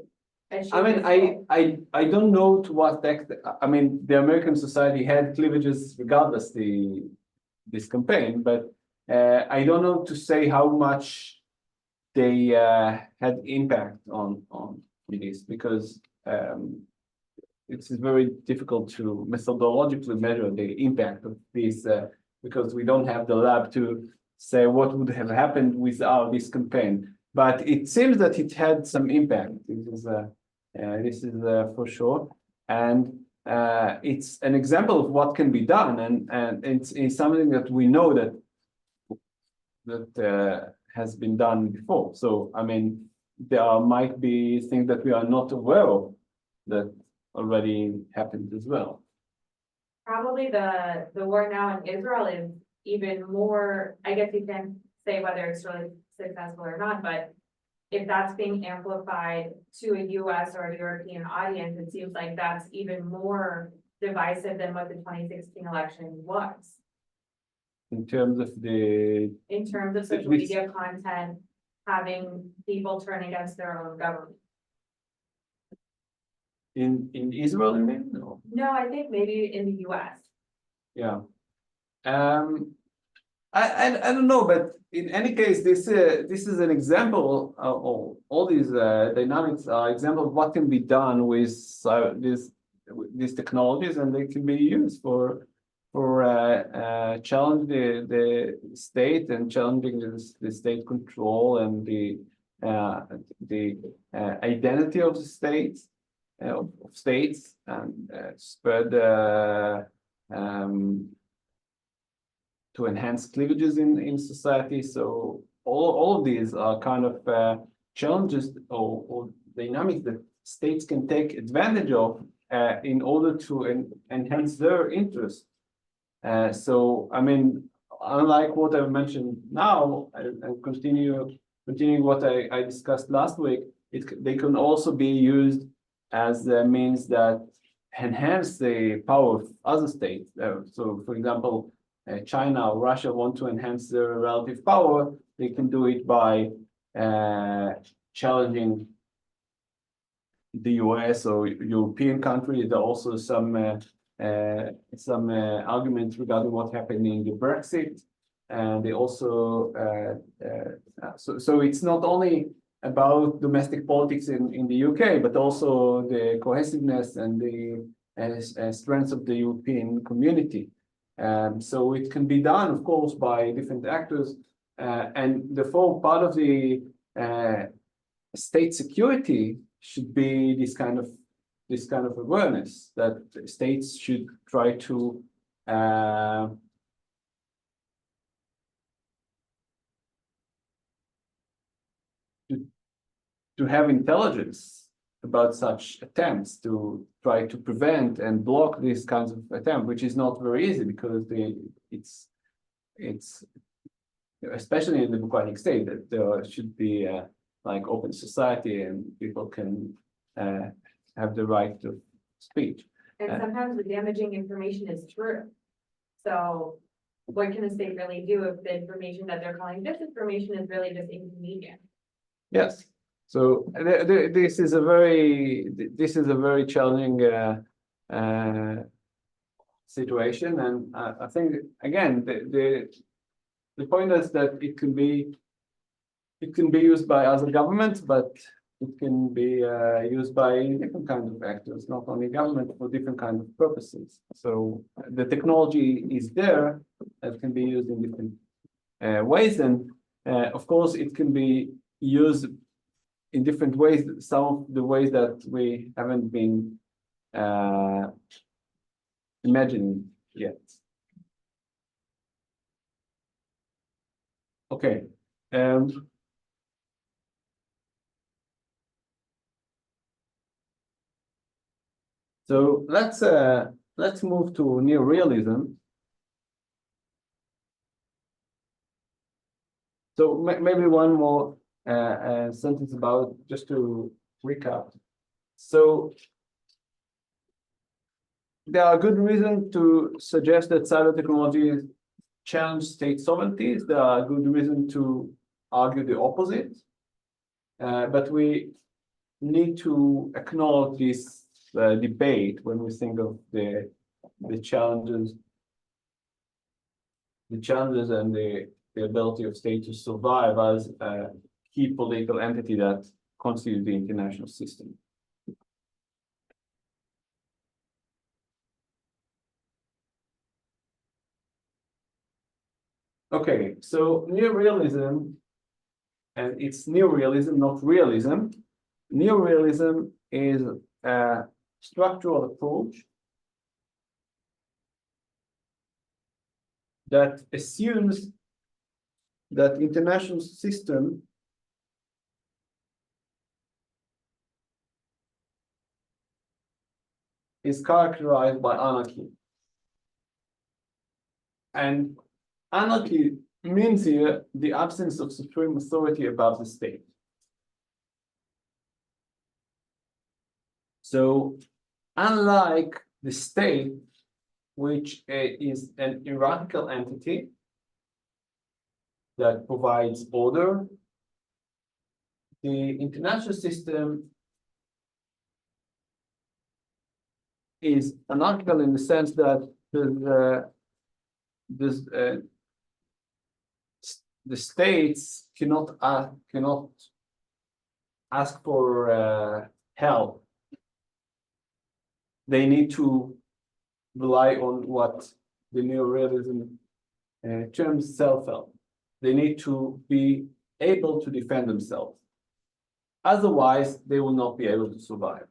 achieved. I mean, its goal. I don't know to what extent. I mean, the American society had cleavages regardless this campaign, but I don't know to say how much they had impact on this because it's very difficult to methodologically measure the impact of this because we don't have the lab to say what would have happened without this campaign. But it seems that it had some impact. This is for sure, and it's an example of what can be done, and it's something that we know that has been done before. So I mean, there might be things that we are not aware of that already happened as well. Probably the war now in Israel is even more, I guess you can say whether it's really successful or not, but if that's being amplified to a US or a European audience, it seems like that's even more divisive than what the 2016 election was. In terms of social media content, having people turn against their own government. In Israel, you mean? No. No, I think maybe in the US. Yeah. I don't know, but in any case, this is an example of all these dynamics are example of what can be done with these technologies, and they can be used for challenge the state and challenging the state control and the identity of the states and spread to enhance cleavages in society. So all of these are kind of challenges or dynamics that states can take advantage of in order to enhance their interest. So I mean, unlike what I've mentioned now, and continuing what I discussed last week, they can also be used as the means that enhance the power of other states. So for example, China or Russia want to enhance their relative power, they can do it by challenging the US or European countries. There are also some arguments regarding what happened in the Brexit, and they also so it's not only about domestic politics in the UK, but also the cohesiveness and the strength of the European community. So it can be done, of course, by different actors, and therefore part of the state security should be this kind of awareness that states should try to have intelligence about such attempts to try to prevent and block these kinds of attempts, which is not very easy because it's especially in the democratic state that there should be like open society and people can have the right of speech. And sometimes the damaging information is true. So what can a state really do if the information that they're calling disinformation is really just inconvenient? Yes. So this is a very challenging situation, and I think again the point is that it can be used by other governments, but it can be used by different kinds of actors, not only government, for different kinds of purposes. So the technology is there that can be used in different ways, and of course it can be used in different ways. Some of the ways that we haven't been imagining yet. Okay. So let's move to neorealism. So maybe one more sentence about, just to recap. So there are good reasons to suggest that cyber technologies challenge state sovereignties. There are good reasons to argue the opposite. But we need to acknowledge this debate when we think of the challenges and the ability of state to survive as a key political entity that constitutes the international system. Okay, so neorealism, and it's neorealism, not realism. Neorealism is a structural approach that assumes that international system is characterized by anarchy. And anarchy means here the absence of supreme authority above the state. So, unlike the state, which is an hierarchical entity that provides order, the international system is anarchical in the sense that the states cannot ask for help. They need to rely on what the neorealism terms self-help. They need to be able to defend themselves. Otherwise, they will not be able to survive.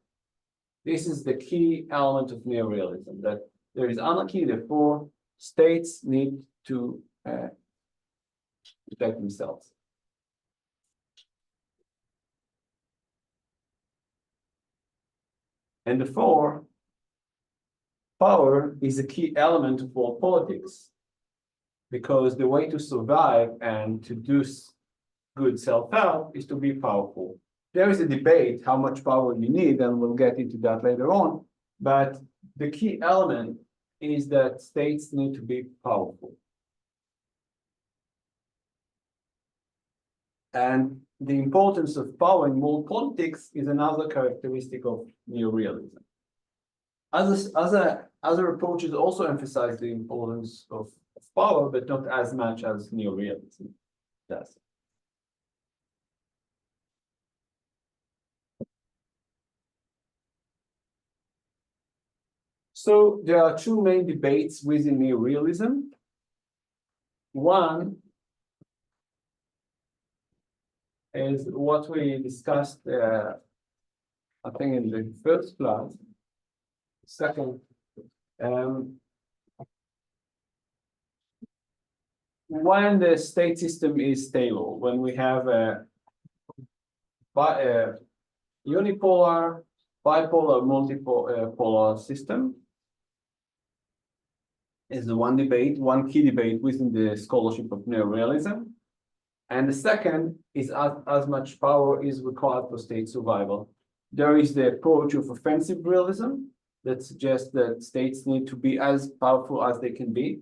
This is the key element of neorealism, that there is anarchy, therefore states need to protect themselves. And therefore, power is a key element of all politics, because the way to survive and to do good self-help is to be powerful. There is a debate how much power you need, and we'll get into that later on, but the key element is that states need to be powerful. And the importance of power in world politics is another characteristic of neorealism. Other approaches also emphasize the importance of power, but not as much as neorealism does. So there are two main debates within neorealism. One is what we discussed, I think, in the first class. Second, when the state system is stable, when we have a unipolar, bipolar, multipolar system, is the one debate, one key debate within the scholarship of neorealism. And the second is as much power is required for state survival. There is the approach of offensive realism, that suggests that states need to be as powerful as they can be.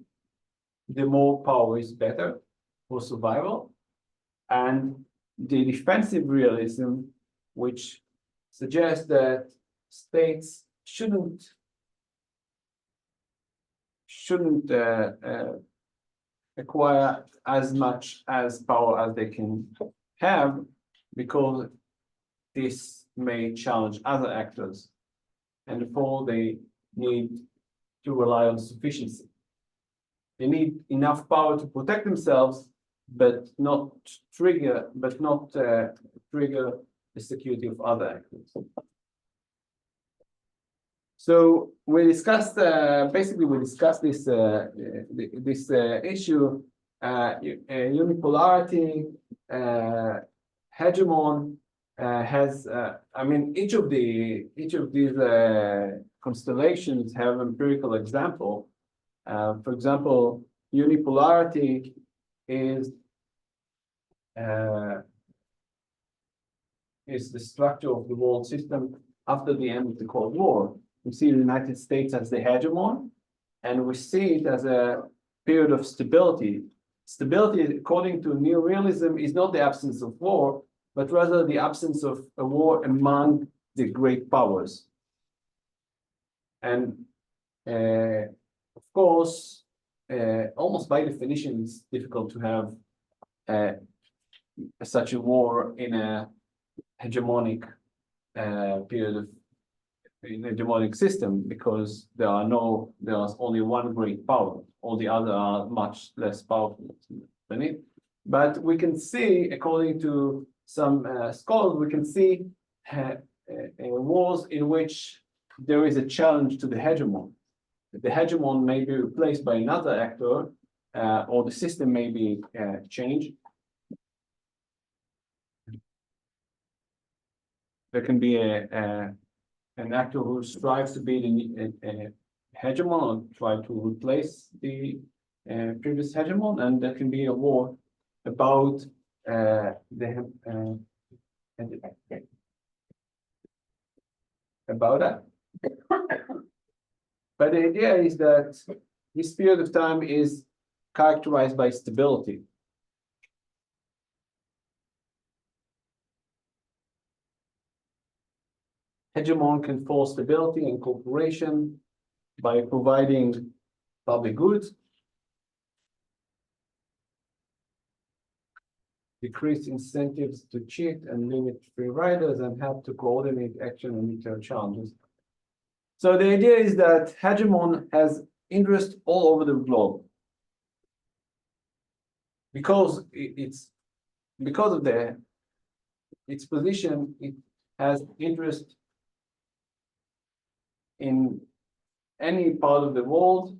The more power is better for survival. And the defensive realism, which suggests that states shouldn't acquire as much as power as they can have, because this may challenge other actors, and therefore they need to rely on sufficiency. They need enough power to protect themselves, but not trigger the security of other actors. So we discussed this issue, unipolarity, hegemon has each of these constellations have empirical example. For example, unipolarity is the structure of the world system after the end of the Cold War. We see the United States as the hegemon, and we see it as a period of stability. Stability, according to neorealism, is not the absence of war, but rather the absence of a war among the great powers. And of course, almost by definition, it's difficult to have such a war in a hegemonic period of in a hegemonic system, because there's only one great power. All the other are much less powerful than it. But we can see, according to some scholars, we can see wars in which there is a challenge to the hegemon. The hegemon may be replaced by another actor, or the system may be changed. There can be an actor who strives to be the hegemon or try to replace the previous hegemon, and there can be a war about about that. But the idea is that this period of time is characterized by stability. Hegemon can force stability and cooperation by providing public goods, decrease incentives to cheat and limit free riders, and help to coordinate action and meet their challenges. So the idea is that hegemon has interest all over the globe. Because of its position, it has interest in any part of the world,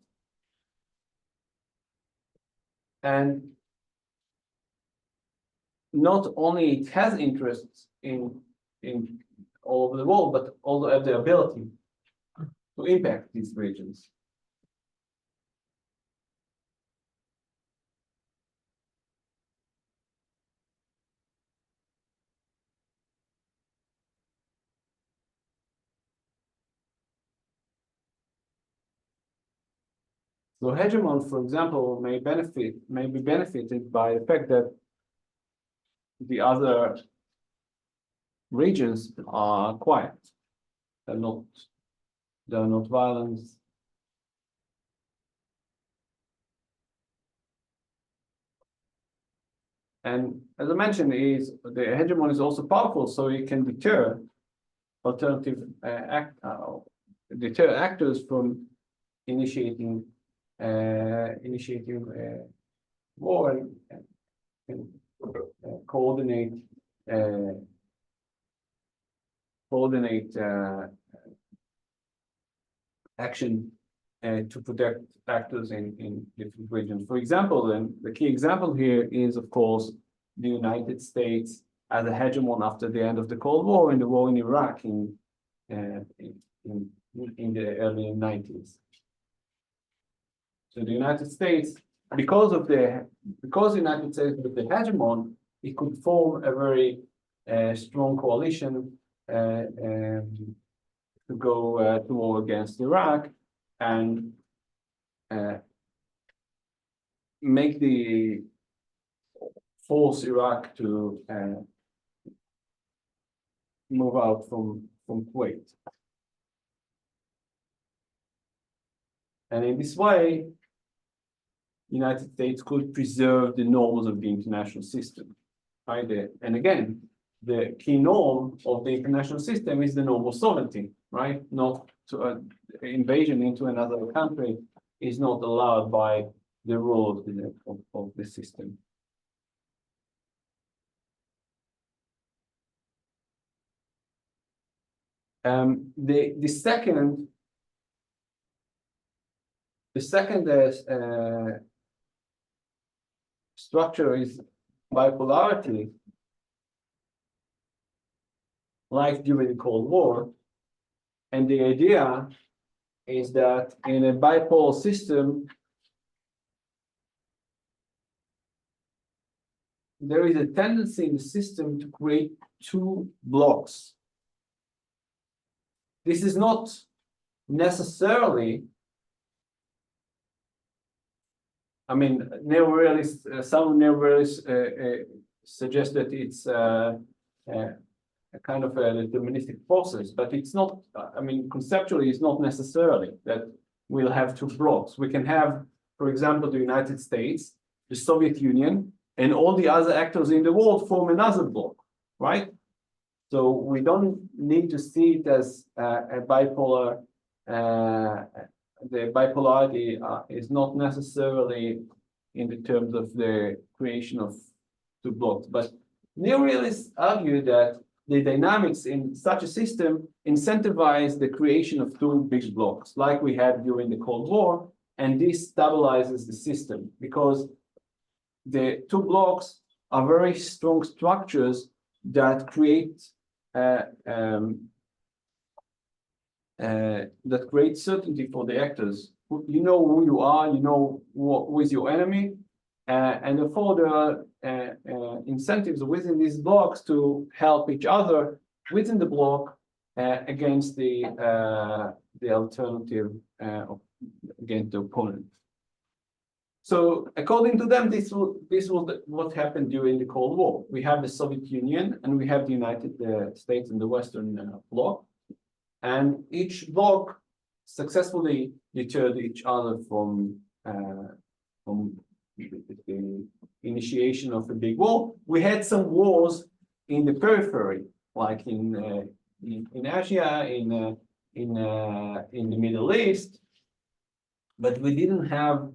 and not only it has interests in all over the world, but also have the ability to impact these regions. So hegemon, for example, may be benefited by the fact that the other regions are quiet. They're not violent. And as I mentioned, the hegemon is also powerful, so it can deter actors from initiating war and coordinate action to protect actors in different regions. For example, then the key example here is, of course, the United States as a hegemon after the end of the Cold War and the war in Iraq in the early 90s. So the United States, because the United States was the hegemon, it could form a very strong coalition go to war against Iraq and force Iraq to move out from Kuwait. And in this way, the United States could preserve the norms of the international system, right? And again, the key norm of the international system is the norm of sovereignty, right? Not to invasion into another country is not allowed by the rule of the system. The second structure is bipolarity, like during the Cold War. And the idea is that in a bipolar system, there is a tendency in the system to create two blocks. This is not necessarily, I mean, some neorealists suggest that it's a kind of a deterministic process, but it's not, I mean, conceptually, it's not necessarily that we'll have two blocks. We can have, for example, the United States, the Soviet Union, and all the other actors in the world form another block, right? So we don't need to see it as a bipolar. The bipolarity is not necessarily in the terms of the creation of two blocks, but neorealists argue that the dynamics in such a system incentivize the creation of two big blocks, like we had during the Cold War, and this stabilizes the system because the two blocks are very strong structures that create certainty for the actors. You know who you are, you know who is your enemy, and therefore there are incentives within these blocks to help each other within the block against the alternative, against the opponent. So according to them, this was what happened during the Cold War. We have the Soviet Union and we have the United States and the Western Bloc, and each bloc successfully deterred each other from the initiation of a big war. We had some wars in the periphery, like in Asia, in the Middle East, but we didn't have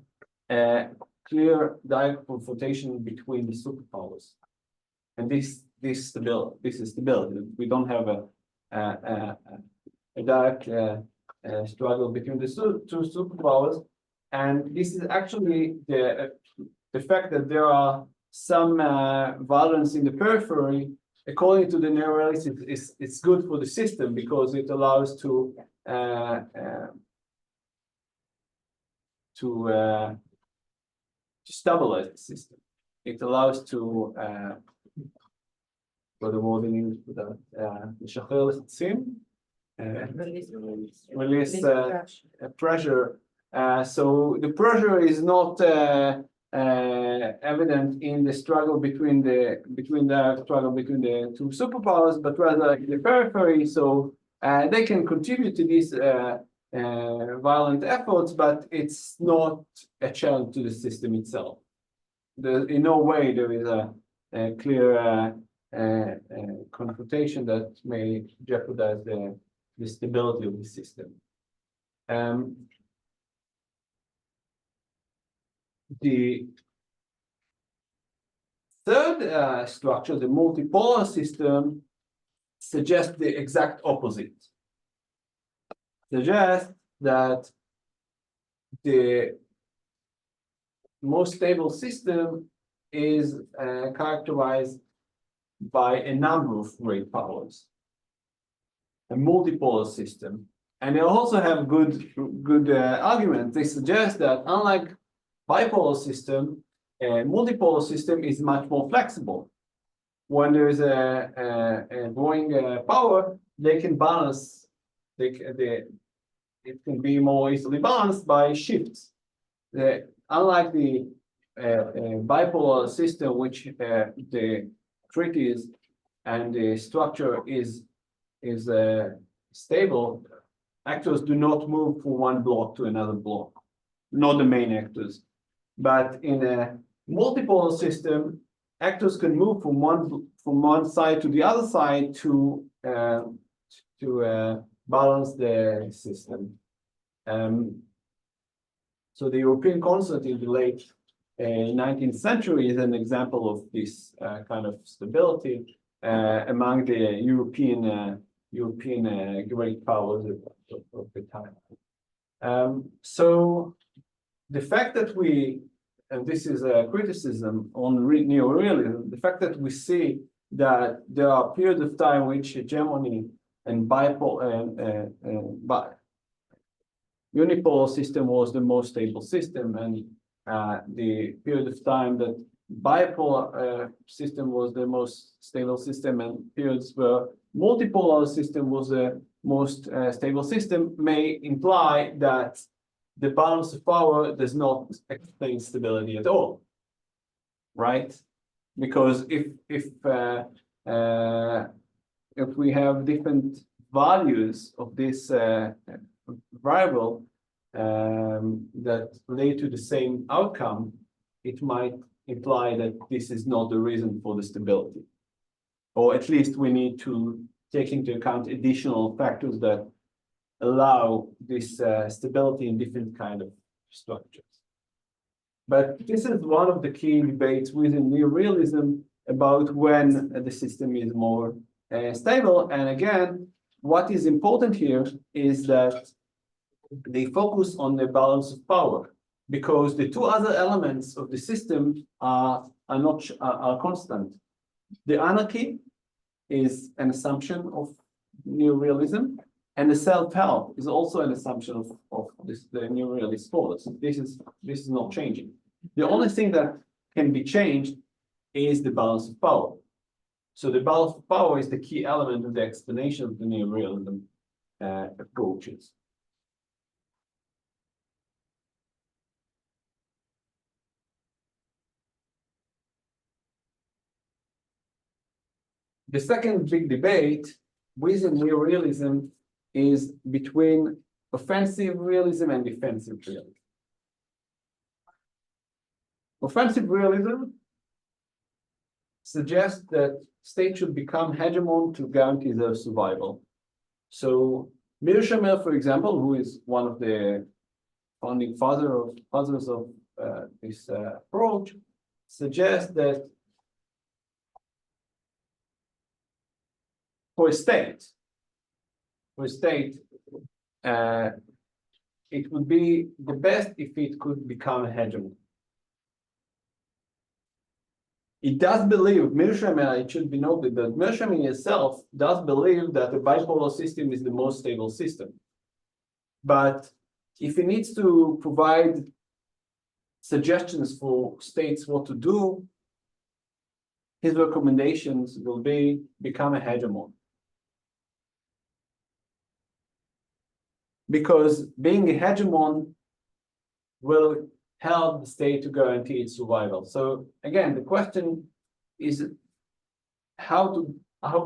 a clear direct confrontation between the superpowers, and this is stability. We don't have a direct struggle between the two superpowers, and this is actually the fact that there are some violence in the periphery. According to the neorealists, it's good for the system because it allows to stabilize the system. It allows to what the word in English for that, release pressure. So the pressure is not evident in the struggle between the two superpowers, but rather in the periphery. So they can contribute to these violent efforts, but it's not a challenge to the system itself. In no way there is a clear confrontation that may jeopardize the stability of the system. The third structure, the multipolar system, suggests the exact opposite. Suggests that the most stable system is characterized by a number of great powers, a multipolar system. And they also have good arguments. They suggest that unlike bipolar system, a multipolar system is much more flexible. When there is a growing power, they can balance it can be more easily balanced by shifts. Unlike the bipolar system, which the treatise and the structure is stable, actors do not move from one block to another block, not the main actors. But in a multipolar system, actors can move from one side to the other side to balance the system. So the European concert in the late 19th century is an example of this kind of stability among the European great powers of the time. So the fact that and this is a criticism on neorealism, the fact that we see that there are periods of time which hegemony and unipolar system was the most stable system, and the period of time that bipolar system was the most stable system, and periods where multipolar system was the most stable system, may imply that the balance of power does not explain stability at all, right? Because if we have different values of this variable that lead to the same outcome, it might imply that this is not the reason for the stability, or at least we need to take into account additional factors that allow this stability in different kind of structures. But this is one of the key debates within neorealism about when the system is more stable. And again, what is important here is that they focus on the balance of power, because the two other elements of the system are constant. The anarchy is an assumption of neorealism, and the self-help is also an assumption of the neorealist scholars. This is not changing. The only thing that can be changed is the balance of power. So the balance of power is the key element of the explanation of the neorealism approaches. The second big debate within neorealism is between offensive realism and defensive realism. Offensive realism suggests that states should become hegemon to guarantee their survival. So Mearsheimer, for example, who is one of the founding fathers of this approach, suggests that for a state, it would be the best if it could become a hegemon. It does believe, Mearsheimer, it should be noted that Mearsheimer itself does believe that a bipolar system is the most stable system. But if he needs to provide suggestions for states what to do, his recommendations will be become a hegemon. Because being a hegemon will help the state to guarantee its survival. So again, the question is how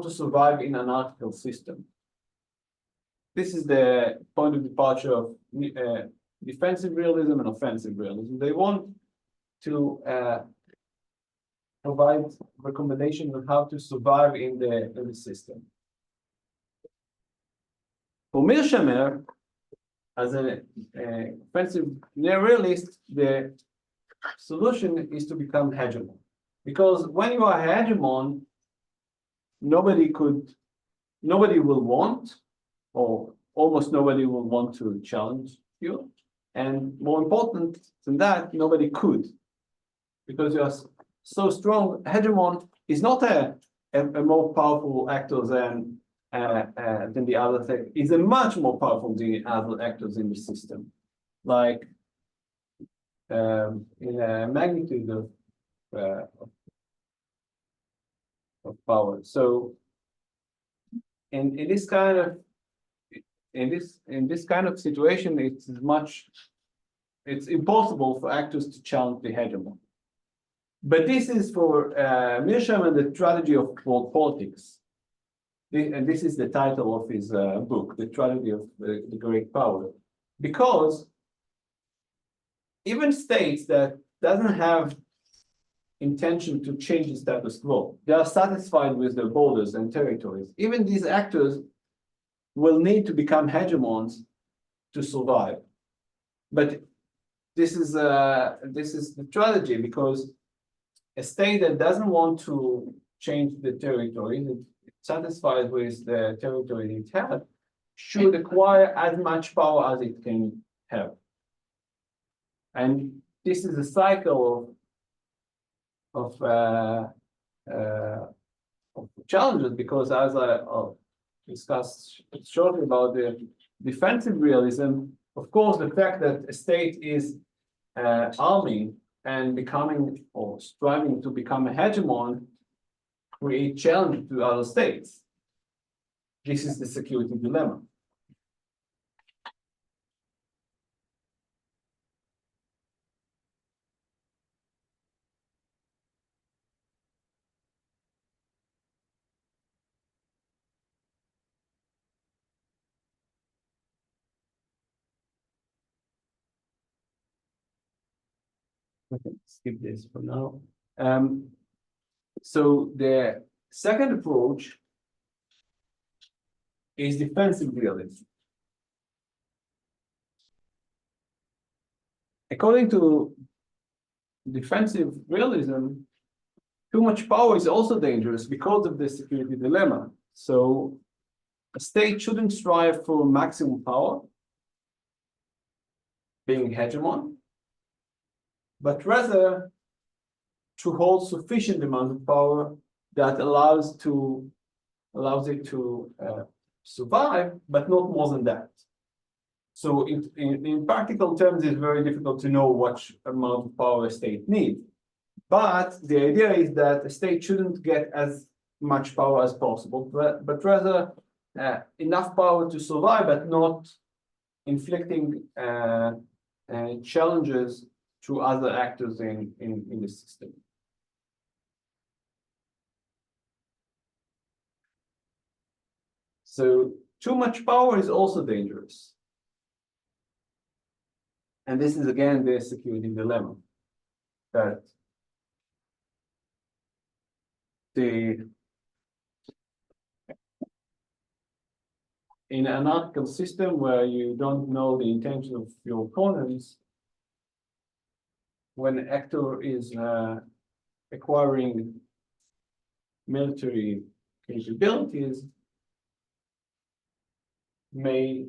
to survive in an anarchical system. This is the point of departure of defensive realism and offensive realism. They want to provide recommendations on how to survive in the system. For Mearsheimer, as an offensive neorealist, the solution is to become hegemon. Because when you are a hegemon, nobody will want, or almost nobody will want to challenge you. And more important than that, nobody could. Because you are so strong. Hegemon is not a more powerful actor than the other thing. Is a much more powerful than the other actors in the system, like in a magnitude of power. So in this kind of in this kind of situation, it's impossible for actors to challenge the hegemon. But this is for Mearsheimer, the tragedy of world politics. And this is the title of his book, The Tragedy of the Great Power. Because even states that doesn't have intention to change the status quo, they are satisfied with their borders and territories. Even these actors will need to become hegemons to survive. But this is the tragedy, because a state that doesn't want to change the territory, satisfied with the territory it has, should acquire as much power as it can have. And this is a cycle of challenges, because as I'll discuss shortly about the defensive realism, of course, the fact that a state is arming and becoming or striving to become a hegemon create challenge to other states. This is the security dilemma. Okay, skip this for now. So the second approach is defensive realism. According to defensive realism, too much power is also dangerous because of the security dilemma. So a state shouldn't strive for maximum power, being hegemon, but rather to hold sufficient amount of power that allows it to survive, but not more than that. So in practical terms, it's very difficult to know what amount of power a state needs. But the idea is that a state shouldn't get as much power as possible, but rather enough power to survive, but not inflicting challenges to other actors in the system. So too much power is also dangerous. And this is again the security dilemma, that in an anarchical system where you don't know the intention of your opponents, when an actor is acquiring military capabilities, may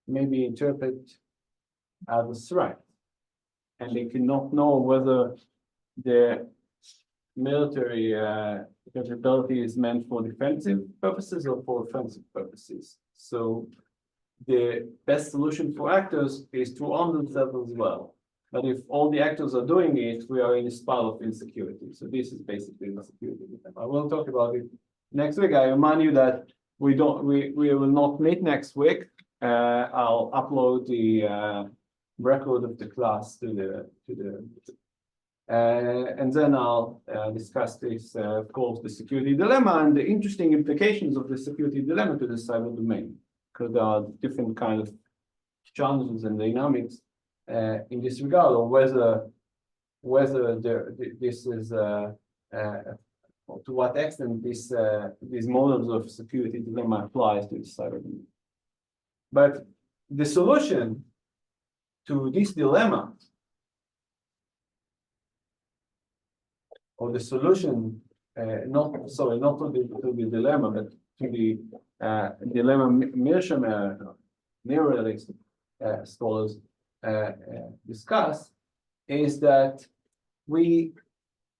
be interpreted as a threat, and they cannot know whether the military capability is meant for defensive purposes or for offensive purposes. So the best solution for actors is to arm themselves as well. But if all the actors are doing it, we are in a spiral of insecurity. So this is basically the security dilemma. I will talk about it next week. I remind you that we will not meet next week. I'll upload the record of the class to the and then I'll discuss this, of course, the security dilemma and the interesting implications of the security dilemma to the cyber domain, because there are different kinds of challenges and dynamics in this regard, or whether this is to what extent these models of security dilemma applies to the cyber domain. But the solution to this dilemma, or the solution, not to the dilemma, but to the dilemma Mearsheimer neorealist scholars discuss, is that we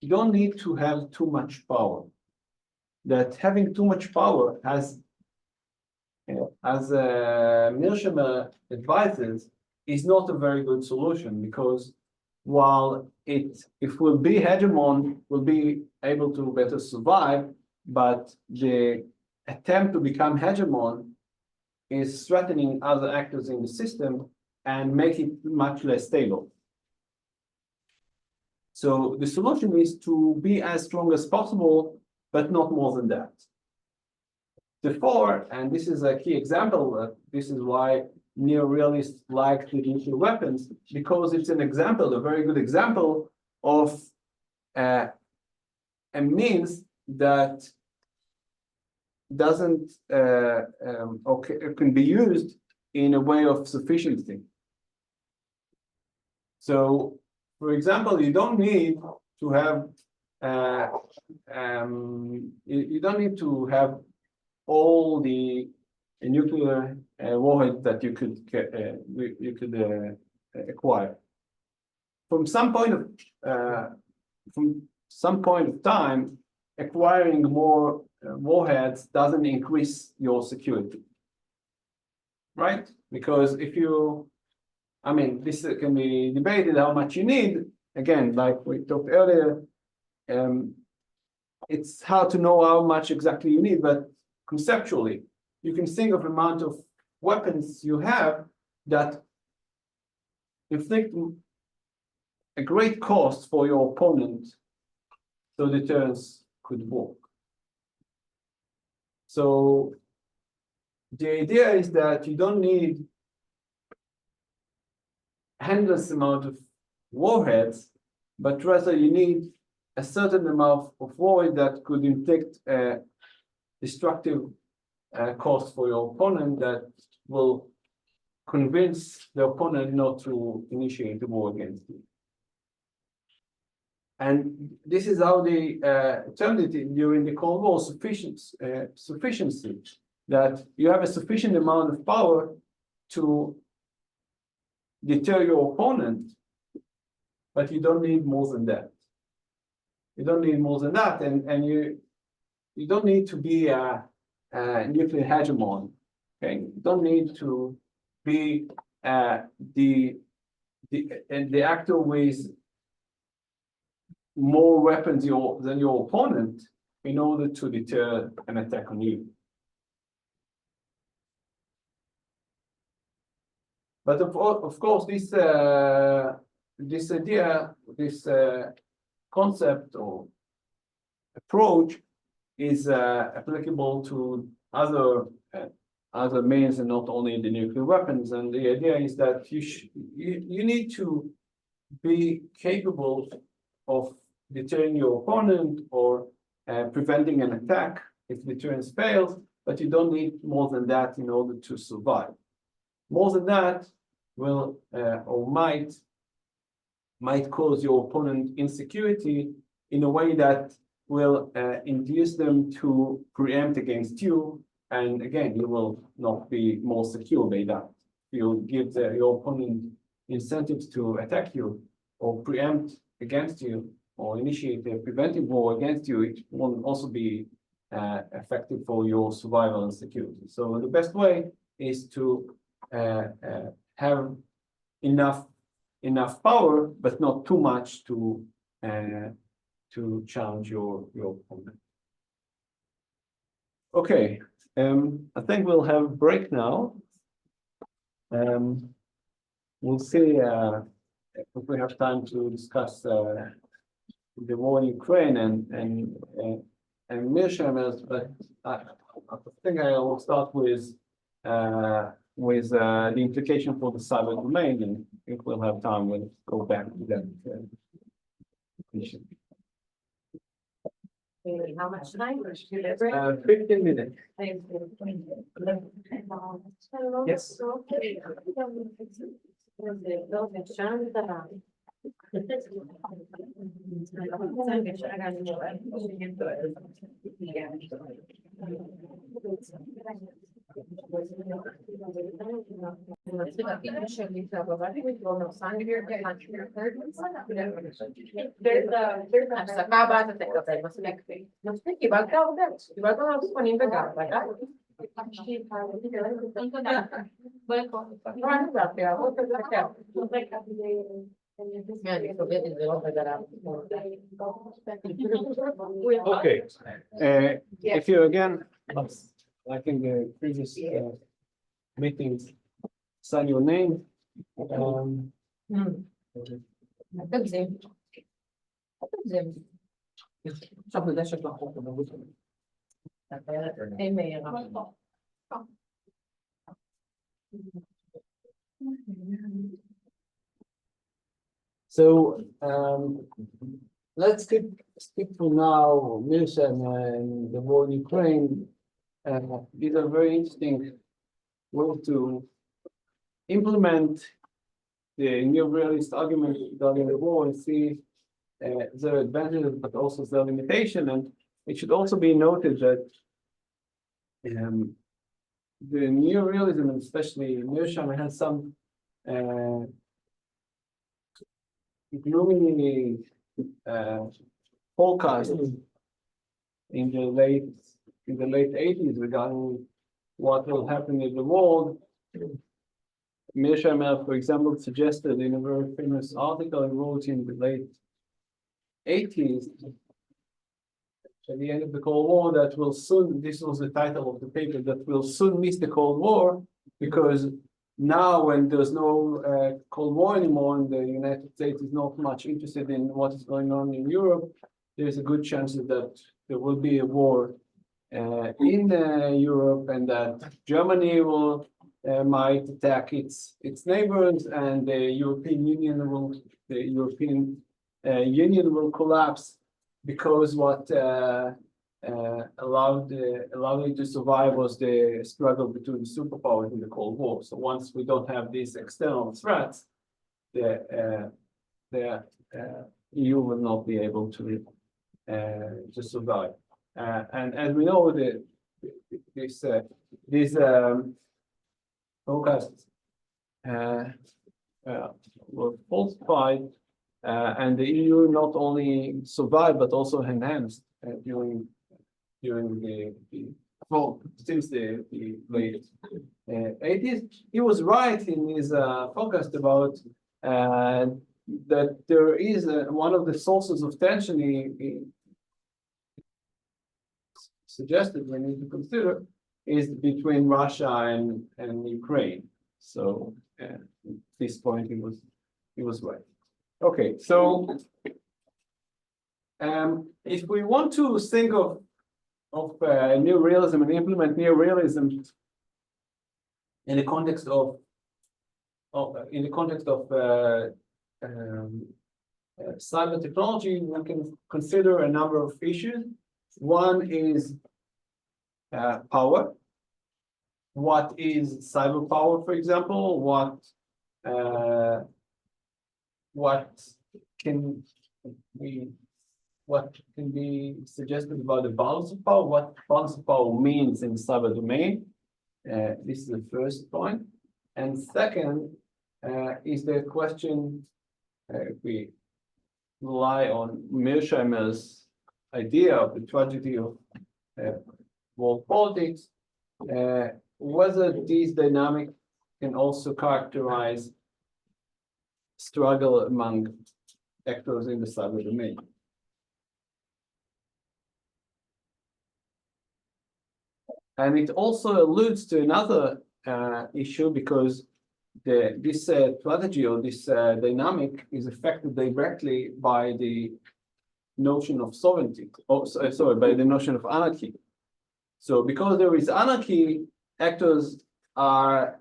don't need to have too much power. That having too much power has, as Mearsheimer advises, is not a very good solution, because while if we'll be hegemon, we'll be able to better survive, but the attempt to become hegemon is threatening other actors in the system and make it much less stable. So the solution is to be as strong as possible, but not more than that. Therefore, and this is a key example, this is why neorealists like the nuclear weapons, because it's an example, a very good example of a means that doesn't or can be used in a way of sufficiency. So, for example, you don't need to have you don't need to have all the nuclear warheads that you could acquire. From some point of time, acquiring more warheads doesn't increase your security, right? Because if you, I mean, this can be debated how much you need. Again, like we talked earlier, it's hard to know how much exactly you need, but conceptually, you can think of the amount of weapons you have that inflict a great cost for your opponent, so deterrence could work. So the idea is that you don't need endless amount of warheads, but rather you need a certain amount of warhead that could inflict a destructive cost for your opponent that will convince the opponent not to initiate the war against you. And this is how they termed it during the Cold War: sufficiency, that you have a sufficient amount of power to deter your opponent, but you don't need more than that. You don't need more than that, and you don't need to be a nuclear hegemon. Okay, you don't need to be the actor with more weapons than your opponent in order to deter an attack on you. But of course, this idea, this concept or approach is applicable to other means and not only the nuclear weapons. And the idea is that you need to be capable of deterring your opponent or preventing an attack if deterrence fails, but you don't need more than that in order to survive. More than that will or might cause your opponent insecurity in a way that will induce them to preempt against you, and again, you will not be more secure by that. You'll give your opponent incentives to attack you or preempt against you or initiate a preventive war against you. It will also be effective for your survival and security. So the best way is to have enough power, but not too much to challenge your opponent. Okay, I think we'll have a break now. We'll see if we have time to discuss the war in Ukraine and measurements, but I think I will start with the implication for the cyber domain, and if we'll have time, we'll go back to that issue. How much time? 15 minutes. Yes. Okay. If you again, like in the previous meetings, sign your name. תגזים. תגזים. עכשיו אתה יודע שיש לך חוק בבוס. So let's skip for now Milshan and the war in Ukraine. These are very interesting ways to implement the neo-realist argument regarding the war and see their advantages, but also their limitation. And it should also be noted that the neo-realism, and especially Milshan, has some gloomy forecast in the late 80s regarding what will happen in the world. Mearsheimer, for example, suggested in a very famous article he wrote in the late 80s, at the end of the Cold War, that will soon, this was the title of the paper, that will soon miss the Cold War, because now when there's no Cold War anymore and the United States is not much interested in what is going on in Europe, there's a good chance that there will be a war in Europe, and that Germany will might attack its neighbors, and the European Union will collapse, because what allowed it to survive was the struggle between the superpowers in the Cold War. So once we don't have these external threats, the EU will not be able to survive. And as we know, these forecasts were falsified, and the EU not only survived but also enhanced since the late 80s. He was right in his forecast about that there is one of the sources of tension he suggested we need to consider is between Russia and Ukraine. So at this point he was right. Okay, so if we want to think of new realism and implement new realism in the context of cyber technology, we can consider a number of issues. One is power. What is cyber power, for example? What can be suggested about the balance of power? What balance of power means in the cyber domain? This is the first point. And second is the question, if we rely on Mearsheimer's idea of the tragedy of world politics, whether these dynamics can also characterize struggle among actors in the cyber domain. And it also alludes to another issue, because this strategy or this dynamic is affected directly by the notion of sovereignty, by the notion of anarchy. So because there is anarchy, actors are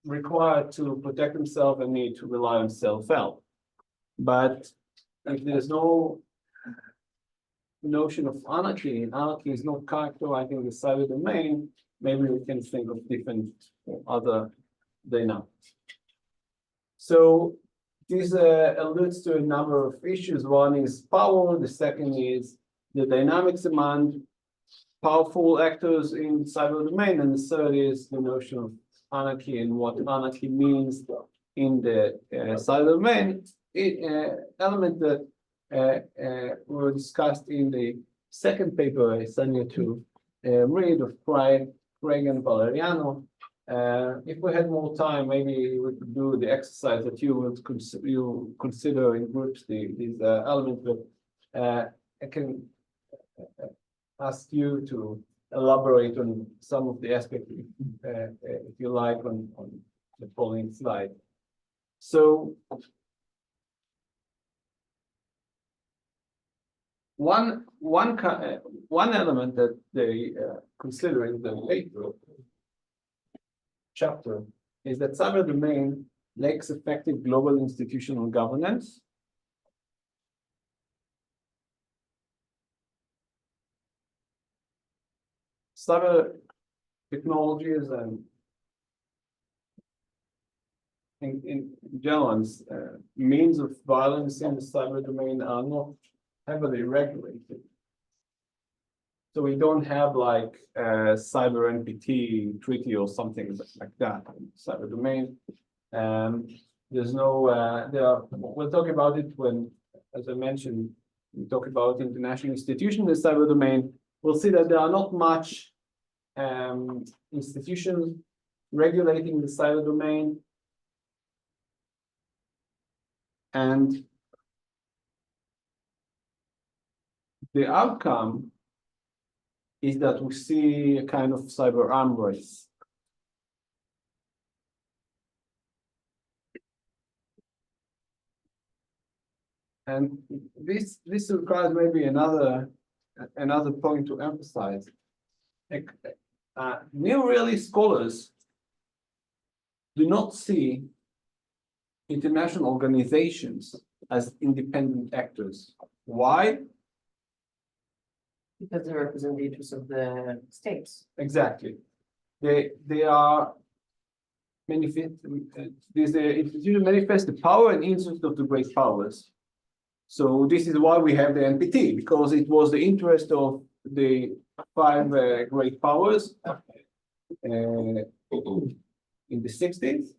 required to protect themselves and need to rely on self-help. But if there's no notion of anarchy, and anarchy is not characterizing the cyber domain, maybe we can think of different other dynamics. So this alludes to a number of issues. One is power, the second is the dynamics among powerful actors in cyber domain, and the third is the notion of anarchy and what anarchy means in the cyber domain. Element that were discussed in the second paper I sent you to read of Craig and Valeriano. If we had more time, maybe we could do the exercise that you consider in groups these elements. But I can ask you to elaborate on some of the aspects, if you like, on the following slide. So one element that they consider in the later chapter is that cyber domain lacks effective global institutional governance. Cyber technologies and in general, means of violence in the cyber domain are not heavily regulated. So we don't have like a cyber NPT treaty or something like that in cyber domain. There's no, we'll talk about it when, as I mentioned, we talk about international institutions in the cyber domain. We'll see that there are not much institutions regulating the cyber domain. And the outcome is that we see a kind of cyber arms race. And this requires maybe another point to emphasize. Neo-realist scholars do not see international organizations as independent actors. Why? Because they represent the interests of the states. Exactly. They are these institutions manifest the power and interest of the great powers. So this is why we have the NPT, because it was the interest of the five great powers in the 60s.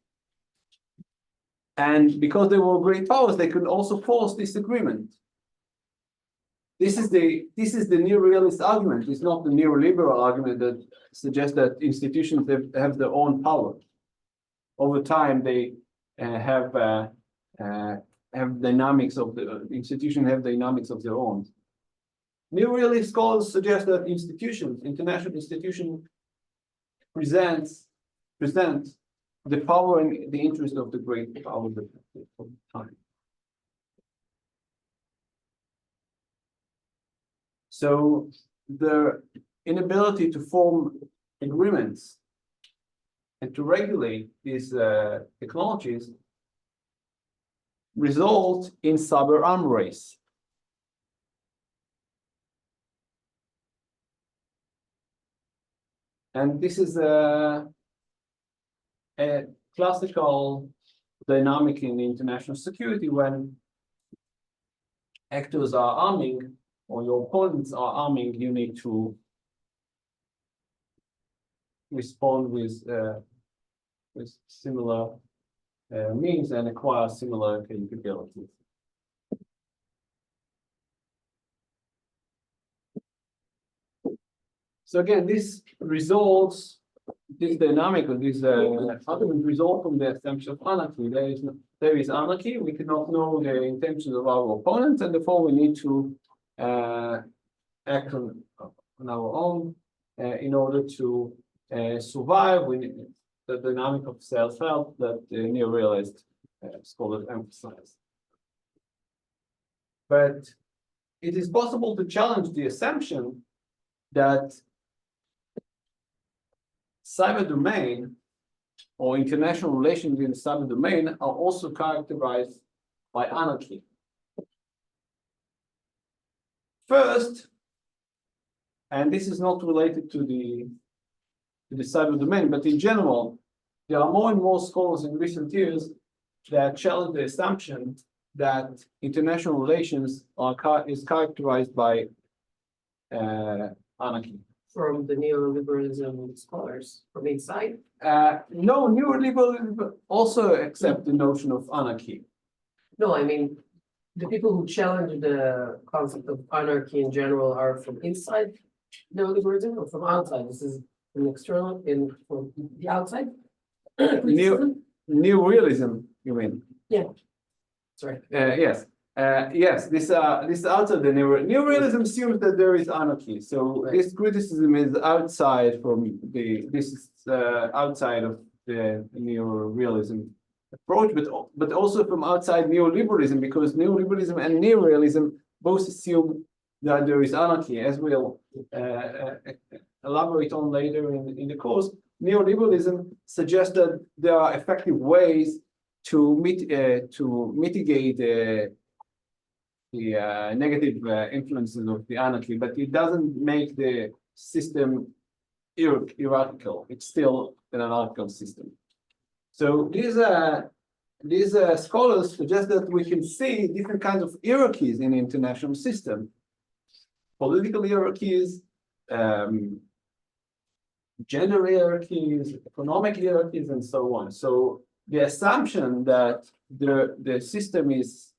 And because they were great powers, they could also force this agreement. This is the neo-realist argument. It's not the neoliberal argument that suggests that institutions have their own power. Over time, they have dynamics of the institution, have dynamics of their own. Neo-realist scholars suggest that international institutions present the power and the interest of the great power of the time. So the inability to form agreements and to regulate these technologies result in cyber arms race. And this is a classical dynamic in international security when actors are arming or your opponents are arming, you need to respond with similar means and acquire similar capabilities. So again, this dynamic of this argument result from the assumption of anarchy. There is anarchy. We cannot know the intentions of our opponents, and therefore we need to act on our own in order to survive. We need the dynamic of self-help that the neo-realist scholars emphasize. But it is possible to challenge the assumption that cyber domain or international relations in the cyber domain are also characterized by anarchy. First, and this is not related to the cyber domain, but in general, there are more and more scholars in recent years that challenge the assumption that international relations is characterized by anarchy. From the neoliberalism scholars from inside? No, neoliberalism also accept the notion of anarchy. No, I mean, the people who challenge the concept of anarchy in general are from inside neoliberalism or from outside? This is an external, from the outside? New realism, you mean? Yeah. Sorry. Yes. Yes, this is outside the neorealism assumes that there is anarchy. So this criticism is outside from outside of the neorealism approach, but also from outside neoliberalism, because neoliberalism and neorealism both assume that there is anarchy, as we'll elaborate on later in the course. Neoliberalism suggests that there are effective ways to mitigate the negative influences of the anarchy, but it doesn't make the system hierarchical. It's still an anarchical system. So these scholars suggest that we can see different kinds of hierarchies in the international system. Political hierarchies, gender hierarchies, economic hierarchies, and so on. So the assumption that the system is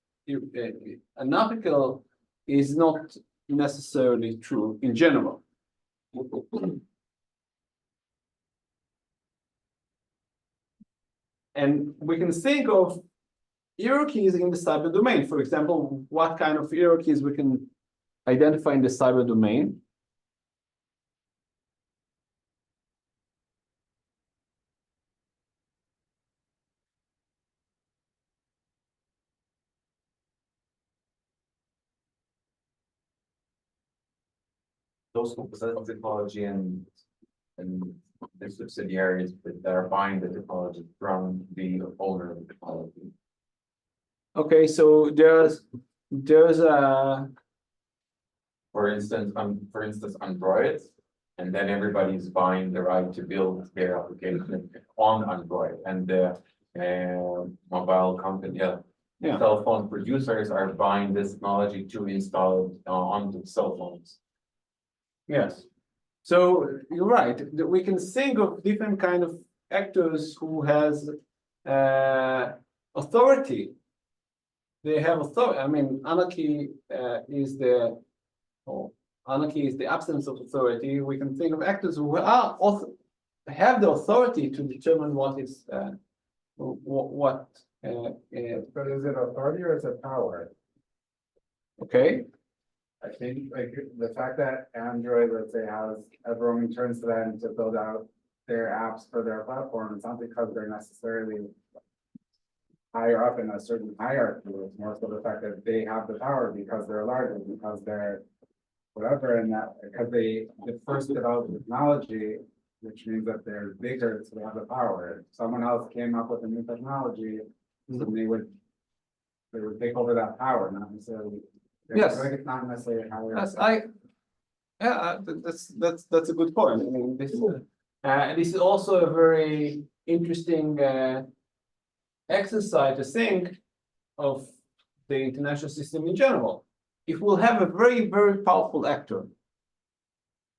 anarchical is not necessarily true in general. And we can think of hierarchies in the cyber domain. For example, what kind of hierarchies we can identify in the cyber domain? Those who possess technology and the subsidiaries that are buying the technology from the owner of the technology. Okay, so there's a For instance, Android, and then everybody's buying the right to build their application on Android, and the mobile company, cell phone producers are buying this technology to install it onto cell phones. yes. So you're right. We can think of different kind of actors who has authority. They have authority. I mean, anarchy is the absence of authority. We can think of actors who have the authority to determine what is what. But is it authority or is it power? Okay. I think like the fact that Android, let's say, has everyone turns to them to build out their apps for their platform, it's not because they're necessarily higher up in a certain hierarchy. It's more so the fact that they have the power because they're larger, because they're whatever, and that because they first developed technology, which means that they're bigger, so they have the power. If someone else came up with a new technology, then they would take over that power, not necessarily. Yes. Like it's not necessarily higher. Yes, that's a good point. I mean, this is also a very interesting exercise to think of the international system in general. If we'll have a very, very powerful actor,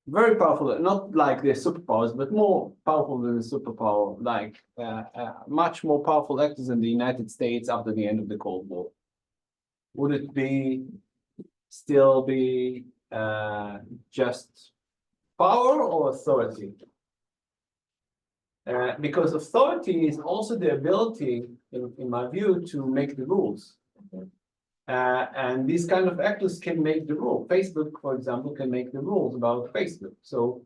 very powerful, not like the superpowers, but more powerful than the superpower, like much more powerful actors in the United States after the end of the Cold War, would it still be just power or authority? Because authority is also the ability, in my view, to make the rules. And these kind of actors can make the rule. Facebook, for example, can make the rules about Facebook. So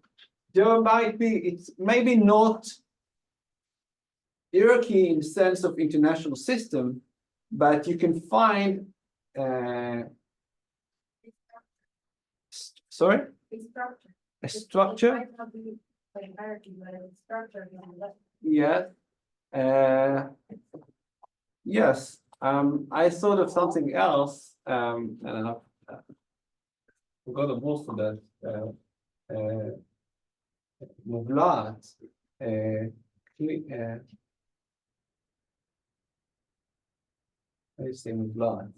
there might be, it's maybe not hierarchy in the sense of international system, but you can find sorry? A structure? It might not be like hierarchy, but it's structure. Yeah. Yes. I thought of something else, and I forgot a word for that. Mublat. How do you say mublat?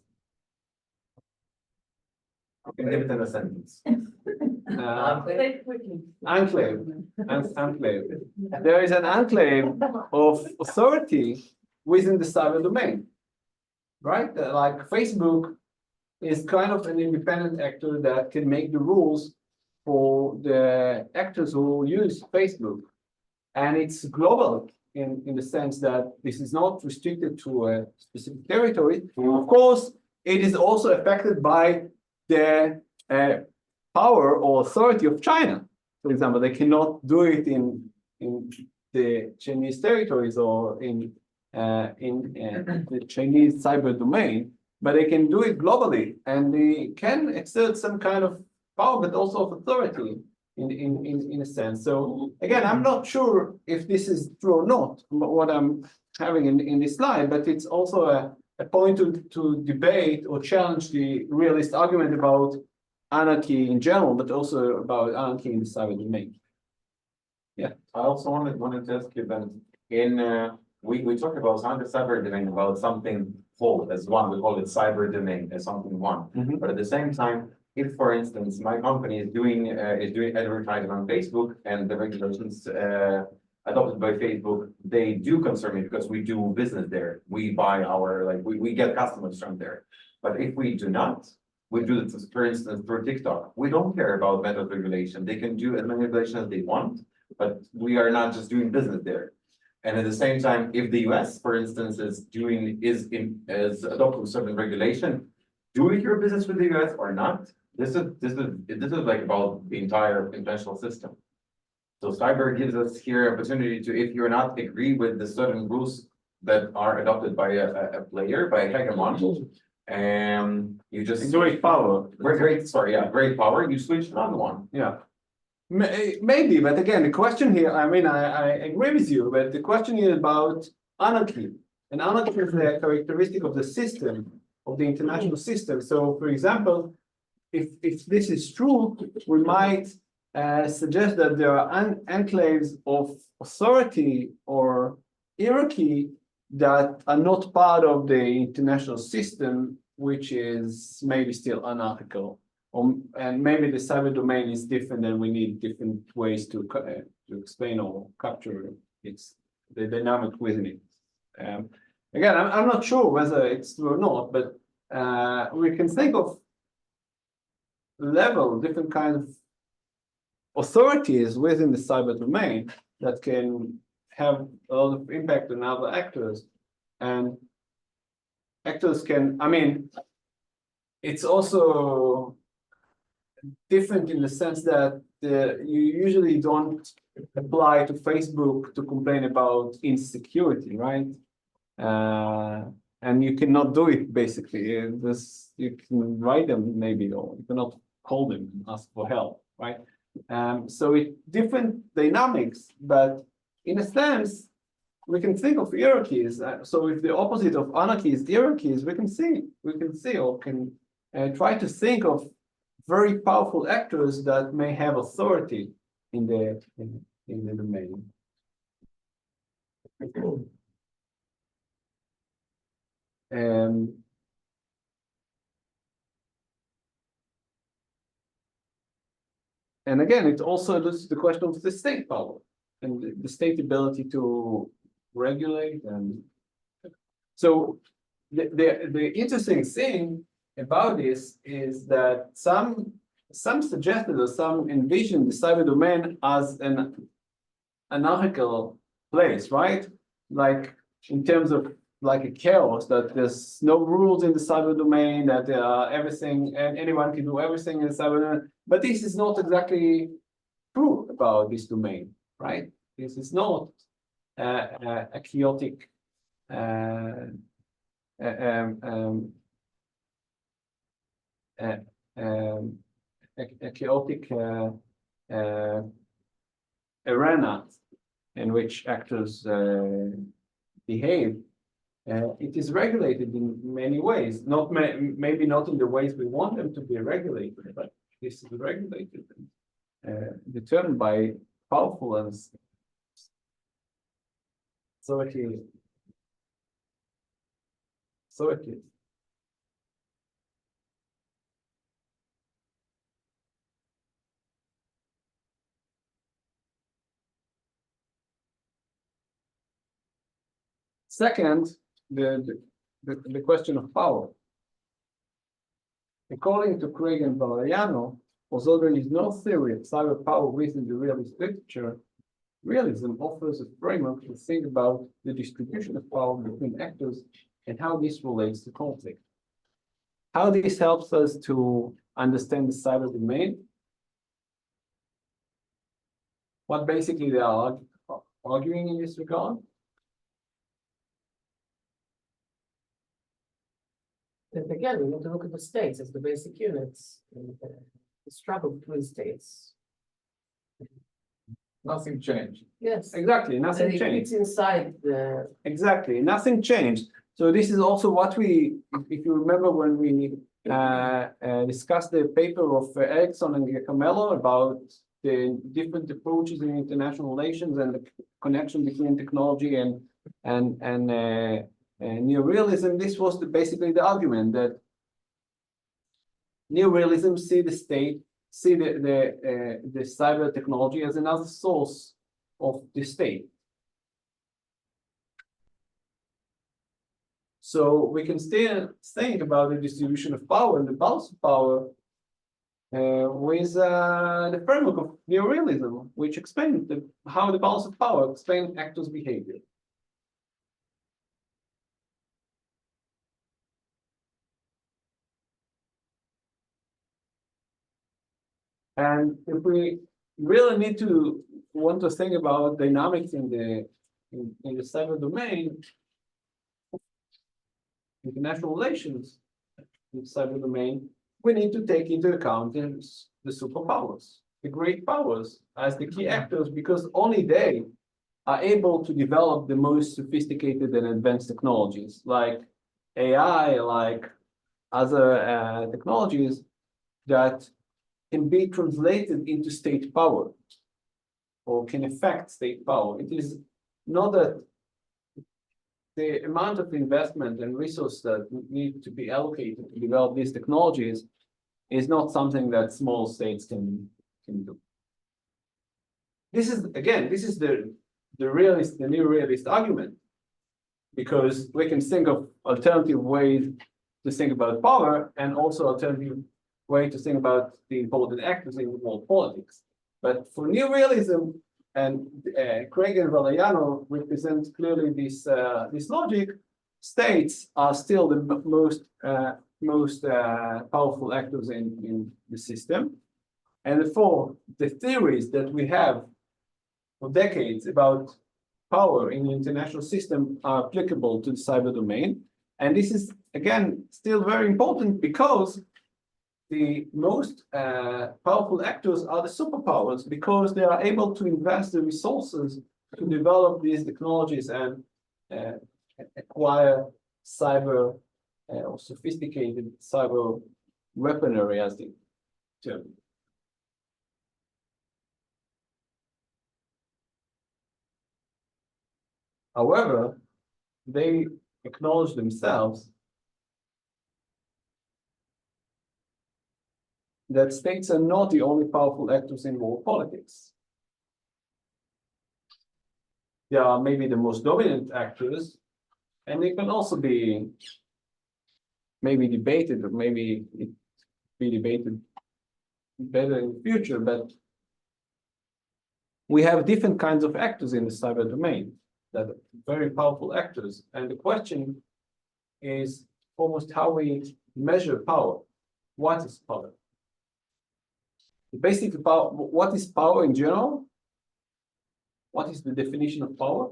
You can leave it in a sentence. Enclave. Enclave. There is an enclave of authority within the cyber domain, right? Like Facebook is kind of an independent actor that can make the rules for the actors who use Facebook. And it's global in the sense that this is not restricted to a specific territory. Of course, it is also affected by the power or authority of China. For example, they cannot do it in the Chinese territories or in the Chinese cyber domain, but they can do it globally, and they can exert some kind of power, but also of authority in a sense. So again, I'm not sure if this is true or not, what I'm having in this slide, but it's also a point to debate or challenge the realist argument about anarchy in general, but also about anarchy in the cyber domain. Yeah. I also wanted to ask you then, we talk about the cyber domain about something whole as one, we call it cyber domain as something one. But at the same time, if for instance, my company is doing advertising on Facebook and the regulations adopted by Facebook, they do concern me because we do business there. We buy we get customers from there. But if we do not, we do it, for instance, through TikTok. We don't care about meta regulation. They can do as many regulations as they want, but we are not just doing business there. And at the same time, if the US, for instance, is adopting certain regulation, do we do business with the US or not? This is like about the entire international system. So cyber gives us here opportunity to, if you're not agree with the certain rules that are adopted by a player, by a hegemon, and you just great power. Great power. You switch to another one. Yeah. Maybe, but again, the question here, I mean, I agree with you, but the question is about anarchy. And anarchy is a characteristic of the system, of the international system. So, for example, if this is true, we might suggest that there are enclaves of authority or hierarchy that are not part of the international system, which is maybe still anarchical. And maybe the cyber domain is different and we need different ways to explain or capture the dynamic within it. Again, I'm not sure whether it's true or not, but we can think of different kinds of authorities within the cyber domain that can have a lot of impact on other actors. And actors can, I mean, it's also different in the sense that you usually don't apply to Facebook to complain about insecurity, right? And you cannot do it basically. You can write them maybe, or you cannot call them and ask for help, right? So it's different dynamics, but in a sense, we can think of hierarchies. So if the opposite of anarchy is hierarchies, we can see or can try to think of very powerful actors that may have authority in the domain. And again, it also alludes to the question of the state power and the state ability to regulate. And so the interesting thing about this is that some suggested or some envisioned the cyber domain as an anarchical place, right? Like in terms of like a chaos, that there's no rules in the cyber domain, that everything and anyone can do everything in the cyber domain. But this is not exactly true about this domain, right? This is not a chaotic a chaotic arena in which actors behave. It is regulated in many ways, maybe not in the ways we want them to be regulated, but this is regulated and determined by powerful and authority. Second, the question of power. According to Craig and Valeriano, although there is no theory of cyber power within the realist literature, realism offers a framework to think about the distribution of power between actors and how this relates to conflict. how this helps us to understand the cyber domain. What basically they are arguing in this regard. And again, we need to look at the states as the basic units, and the struggle between states. Nothing changed. Yes. Exactly, nothing And changed. it's inside the, Exactly, nothing changed. So this is also what we, if you remember when we discussed the paper of Erickson and Giacomello about the different approaches in international relations and the connection between technology and neorealism. This was basically the argument that neorealism see the state, see the cyber technology as another source of the state. So we can still think about the distribution of power and the balance of power with the framework of neorealism, which explains how the balance of power explains actors' behavior. And if we really want to think about dynamics in the cyber domain, international relations in cyber domain, we need to take into account the superpowers, the great powers as the key actors, because only they are able to develop the most sophisticated and advanced technologies like AI, like other technologies that can be translated into state power or can affect state power. It is not that the amount of investment and resources that need to be allocated to develop these technologies is not something that small states can do. This is, again, this is the new realist argument, because we can think of alternative ways to think about power and also alternative way to think about the important actors in world politics. But for new realism, and Craig and Valeriano represent clearly this logic, states are still the most powerful actors in the system. And therefore, the theories that we have for decades about power in the international system are applicable to the cyber domain. And this is, again, still very important because the most powerful actors are the superpowers, because they are able to invest the resources to develop these technologies and acquire cyber or sophisticated cyber weaponry, as the term. However, they acknowledge themselves that states are not the only powerful actors in world politics. They are maybe the most dominant actors, and they can also be maybe debated, or maybe it be debated better in the future, but we have different kinds of actors in the cyber domain that are very powerful actors. And the question is almost how we measure power. What is power? Basically, power, what is power in general? What is the definition of power?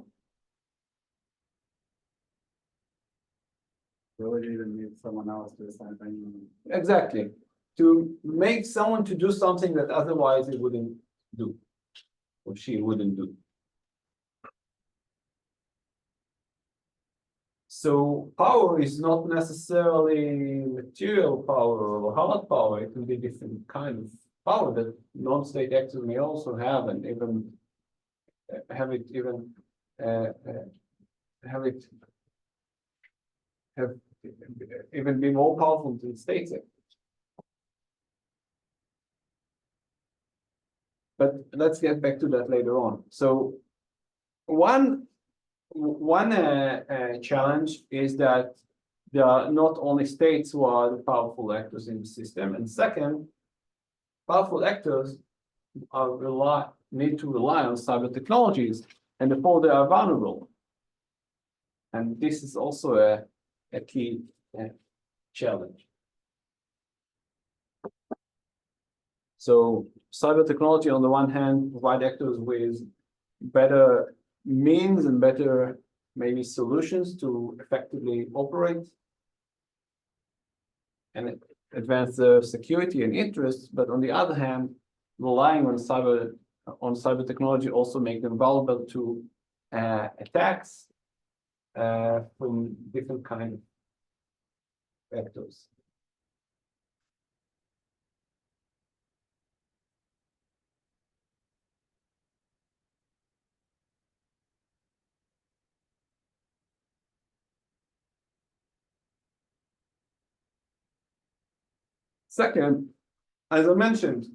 Ability to make someone else do something. Exactly. To make someone to do something that otherwise he wouldn't do, or she wouldn't do. So power is not necessarily material power or hard power. It can be different kind of power that non-state actors may also have, and even have even be more powerful than state actors. But let's get back to that later on. So one challenge is that there are not only states who are the powerful actors in the system, and second, powerful actors need to rely on cyber technologies, and therefore they are vulnerable. And this is also a key challenge. So cyber technology, on the one hand, provide actors with better means and better maybe solutions to effectively operate and advance their security and interests. But on the other hand, relying on cyber technology also make them vulnerable to attacks from different kind of actors. Second, as I mentioned,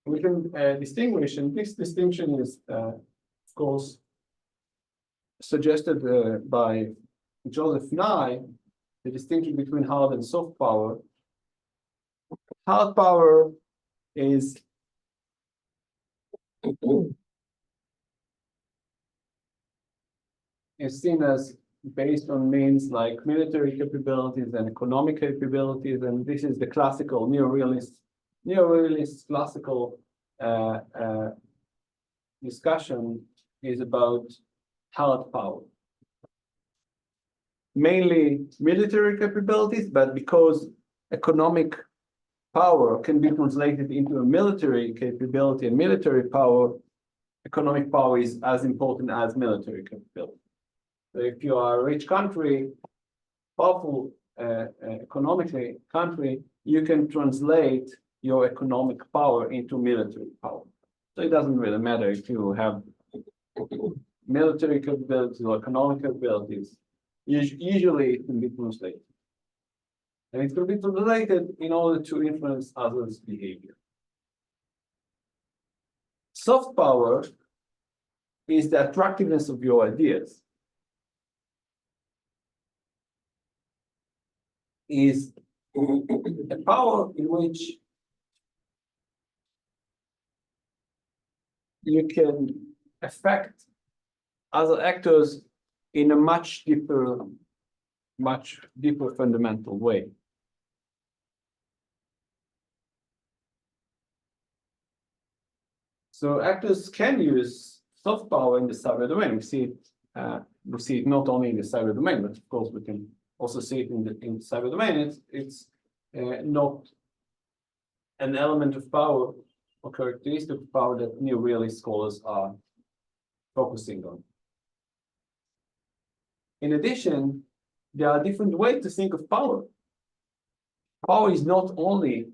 we can distinguish, and this distinction is, of course, suggested by Joseph Nye, the distinction between hard and soft power. Hard power is seen as based on means like military capabilities and economic capabilities, and this is the classical neorealist classical discussion is about hard power. Mainly military capabilities, but because economic power can be translated into a military capability and military power, economic power is as important as military capability. So if you are a rich country, powerful economically country, you can translate your economic power into military power. So it doesn't really matter if you have military capabilities or economic capabilities. Usually it can be translated. And it can be translated in order to influence others' behavior. Soft power is the attractiveness of your ideas. Is a power in which you can affect other actors in a much deeper fundamental way. So actors can use soft power in the cyber domain. We see it not only in the cyber domain, but of course we can also see it in the cyber domain. It's not an element of power or characteristic of power that neorealist scholars are focusing on. In addition, there are different ways to think of power. Power is not only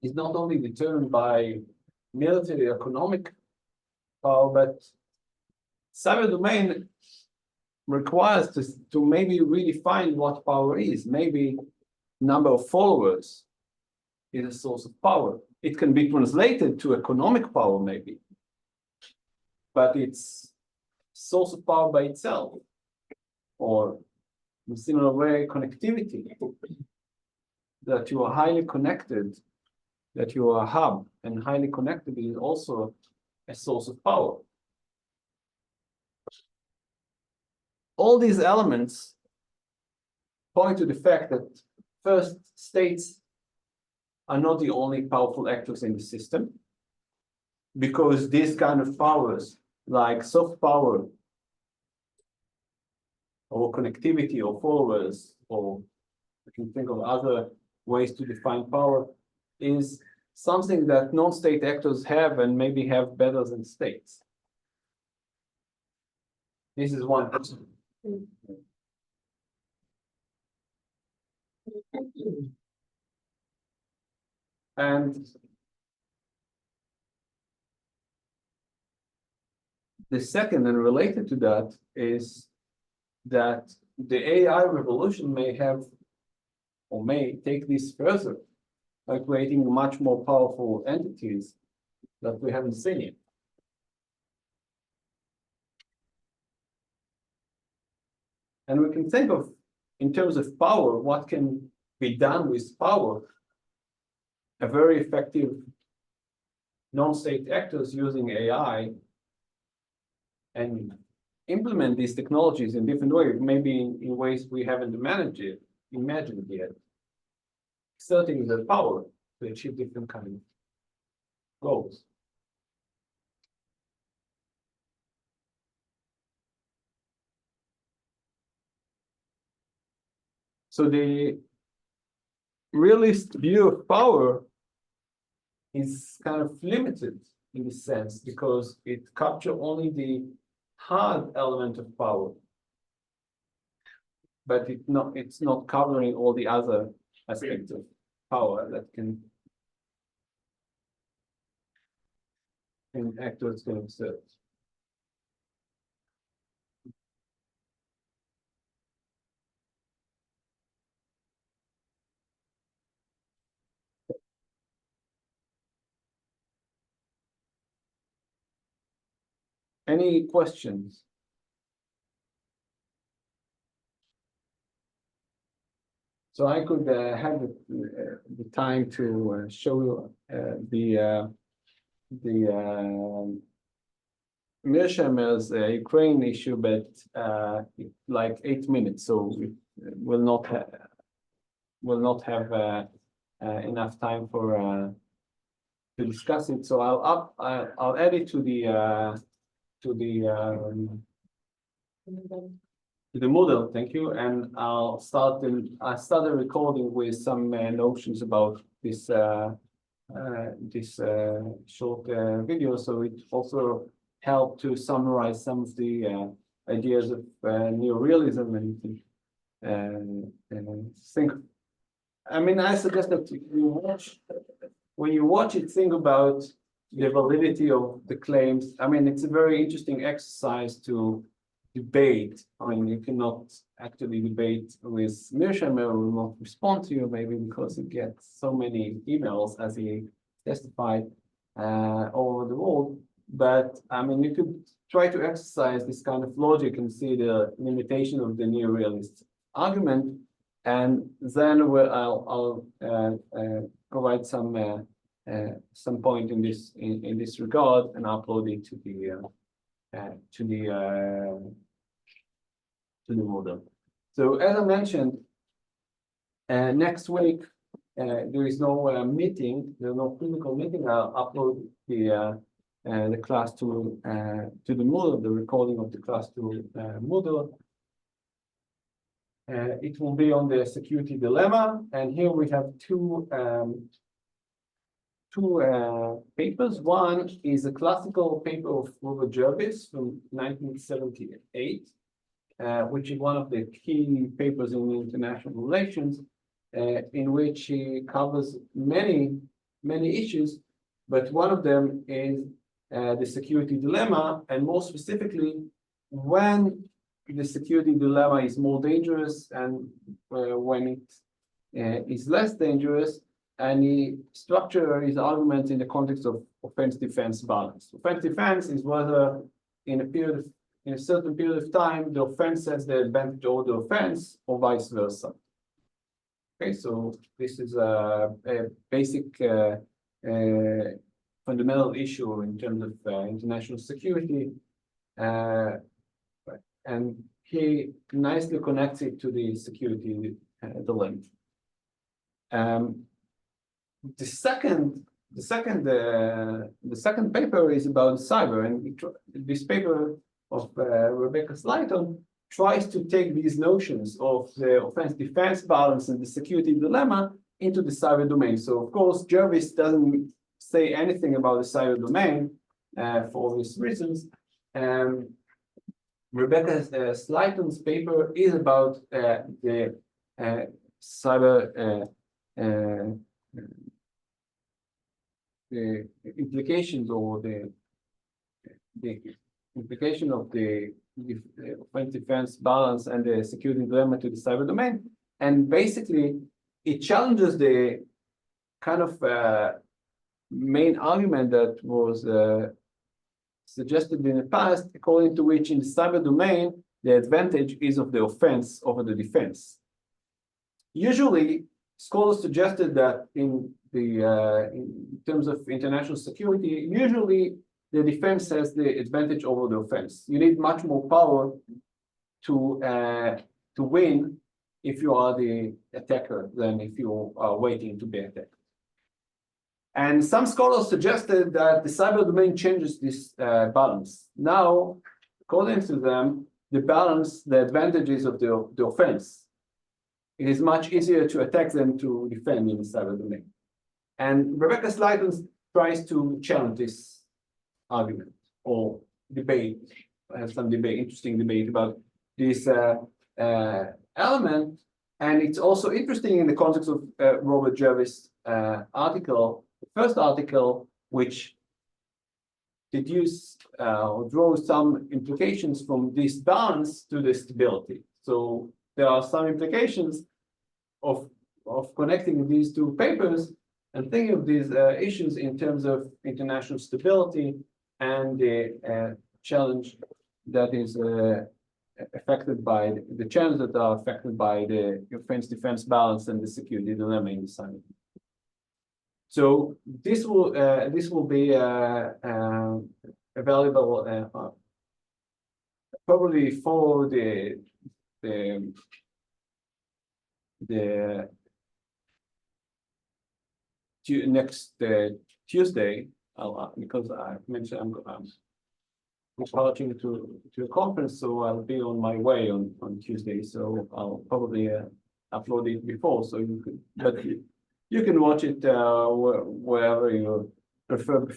determined by military economic power, but cyber domain requires to maybe redefine what power is. Maybe number of followers is a source of power. It can be translated to economic power maybe, but it's source of power by itself. Or in a similar way, connectivity, that you are highly connected, that you are a hub and highly connected is also a source of power. All these elements point to the fact that first, states are not the only powerful actors in the system, because these kind of powers like soft power or connectivity or followers, or you can think of other ways to define power, is something that non-state actors have and maybe have better than states. This is one. And the second, and related to that, is that the AI revolution may have or may take this further by creating much more powerful entities that we haven't seen yet. And we can think of, in terms of power, what can be done with power. A very effective non-state actors using AI and implement these technologies in different ways, maybe in ways we haven't managed it imagined yet, exerting the power to achieve different kind of goals. So the realist view of power is kind of limited in this sense because it captures only the hard element of power, but it's not covering all the other aspects of power that actors can exert. Any questions? So I could have the time to show you the Mearsheimer's Ukraine issue, but like 8 minutes, so we will not have enough time for to discuss it. So I'll add it to the model. Thank you, and I'll start the recording with some notions about this short video. So it also helped to summarize some of the ideas of neorealism and think. I mean, I suggest that when you watch it, think about the validity of the claims. I mean, it's a very interesting exercise to debate. I mean, you cannot actually debate with Mearsheimer, who will not respond to you, maybe because he gets so many emails as he testified all over the world. But I mean, you could try to exercise this kind of logic and see the limitation of the neorealist argument, and then I'll provide some point in this regard and upload it to the model. So as I mentioned, next week there is no meeting. There's no physical meeting. I'll upload the class to the Moodle, the recording of the class to Moodle. It will be on the security dilemma, and here we have two papers. One is a classical paper of Robert Jervis from 1978, which is one of the key papers in international relations, in which he covers many issues, but one of them is the security dilemma, and more specifically, when the security dilemma is more dangerous and when it is less dangerous, and he structures his argument in the context of offense-defense balance. Offense-defense is whether in a certain period of time, the offense has the advantage over the offense, or vice versa. Okay, so this is a basic fundamental issue in terms of international security, and he nicely connects it to the security dilemma. The second paper is about cyber, and this paper of Rebecca Slayton tries to take these notions of the offense-defense balance and the security dilemma into the cyber domain. So of course, Jervis doesn't say anything about the cyber domain for obvious reasons. Rebecca Slayton's paper is about the cyber the implications, or the implication of the offense-defense balance and the security dilemma to the cyber domain. And basically, it challenges the kind of main argument that was suggested in the past, according to which in the cyber domain, the advantage is of the offense over the defense. Usually, scholars suggested that in terms of international security, usually the defense has the advantage over the offense. You need much more power to win if you are the attacker than if you are waiting to be attacked. And some scholars suggested that the cyber domain changes this balance. Now, according to them, the advantages of the offense. It is much easier to attack than to defend in the cyber domain. And Rebecca Slayton tries to challenge this argument or debate, have some debate, interesting debate about this element. And it's also interesting in the context of Robert Jervis' article, the first article, which deduce or draw some implications from this balance to the stability. So there are some implications of connecting these two papers and thinking of these issues in terms of international stability and the challenge that is affected by the challenges that are affected by the offense-defense balance and the security dilemma in the cyber. So this will be available probably for the next Tuesday, because I mentioned I'm departing to a conference, so I'll be on my way on Tuesday. So I'll probably upload it before, so you could, but you can watch it wherever you prefer.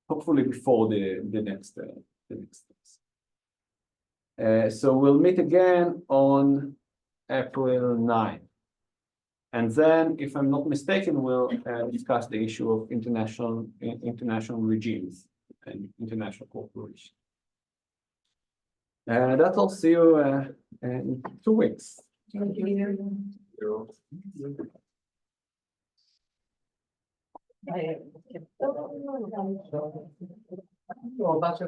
Hopefully before the next so we'll meet again on April 9. And then, if I'm not mistaken, we'll discuss the issue of international regimes and international cooperation. That's all. See you in 2 weeks. Thank you. Well, that's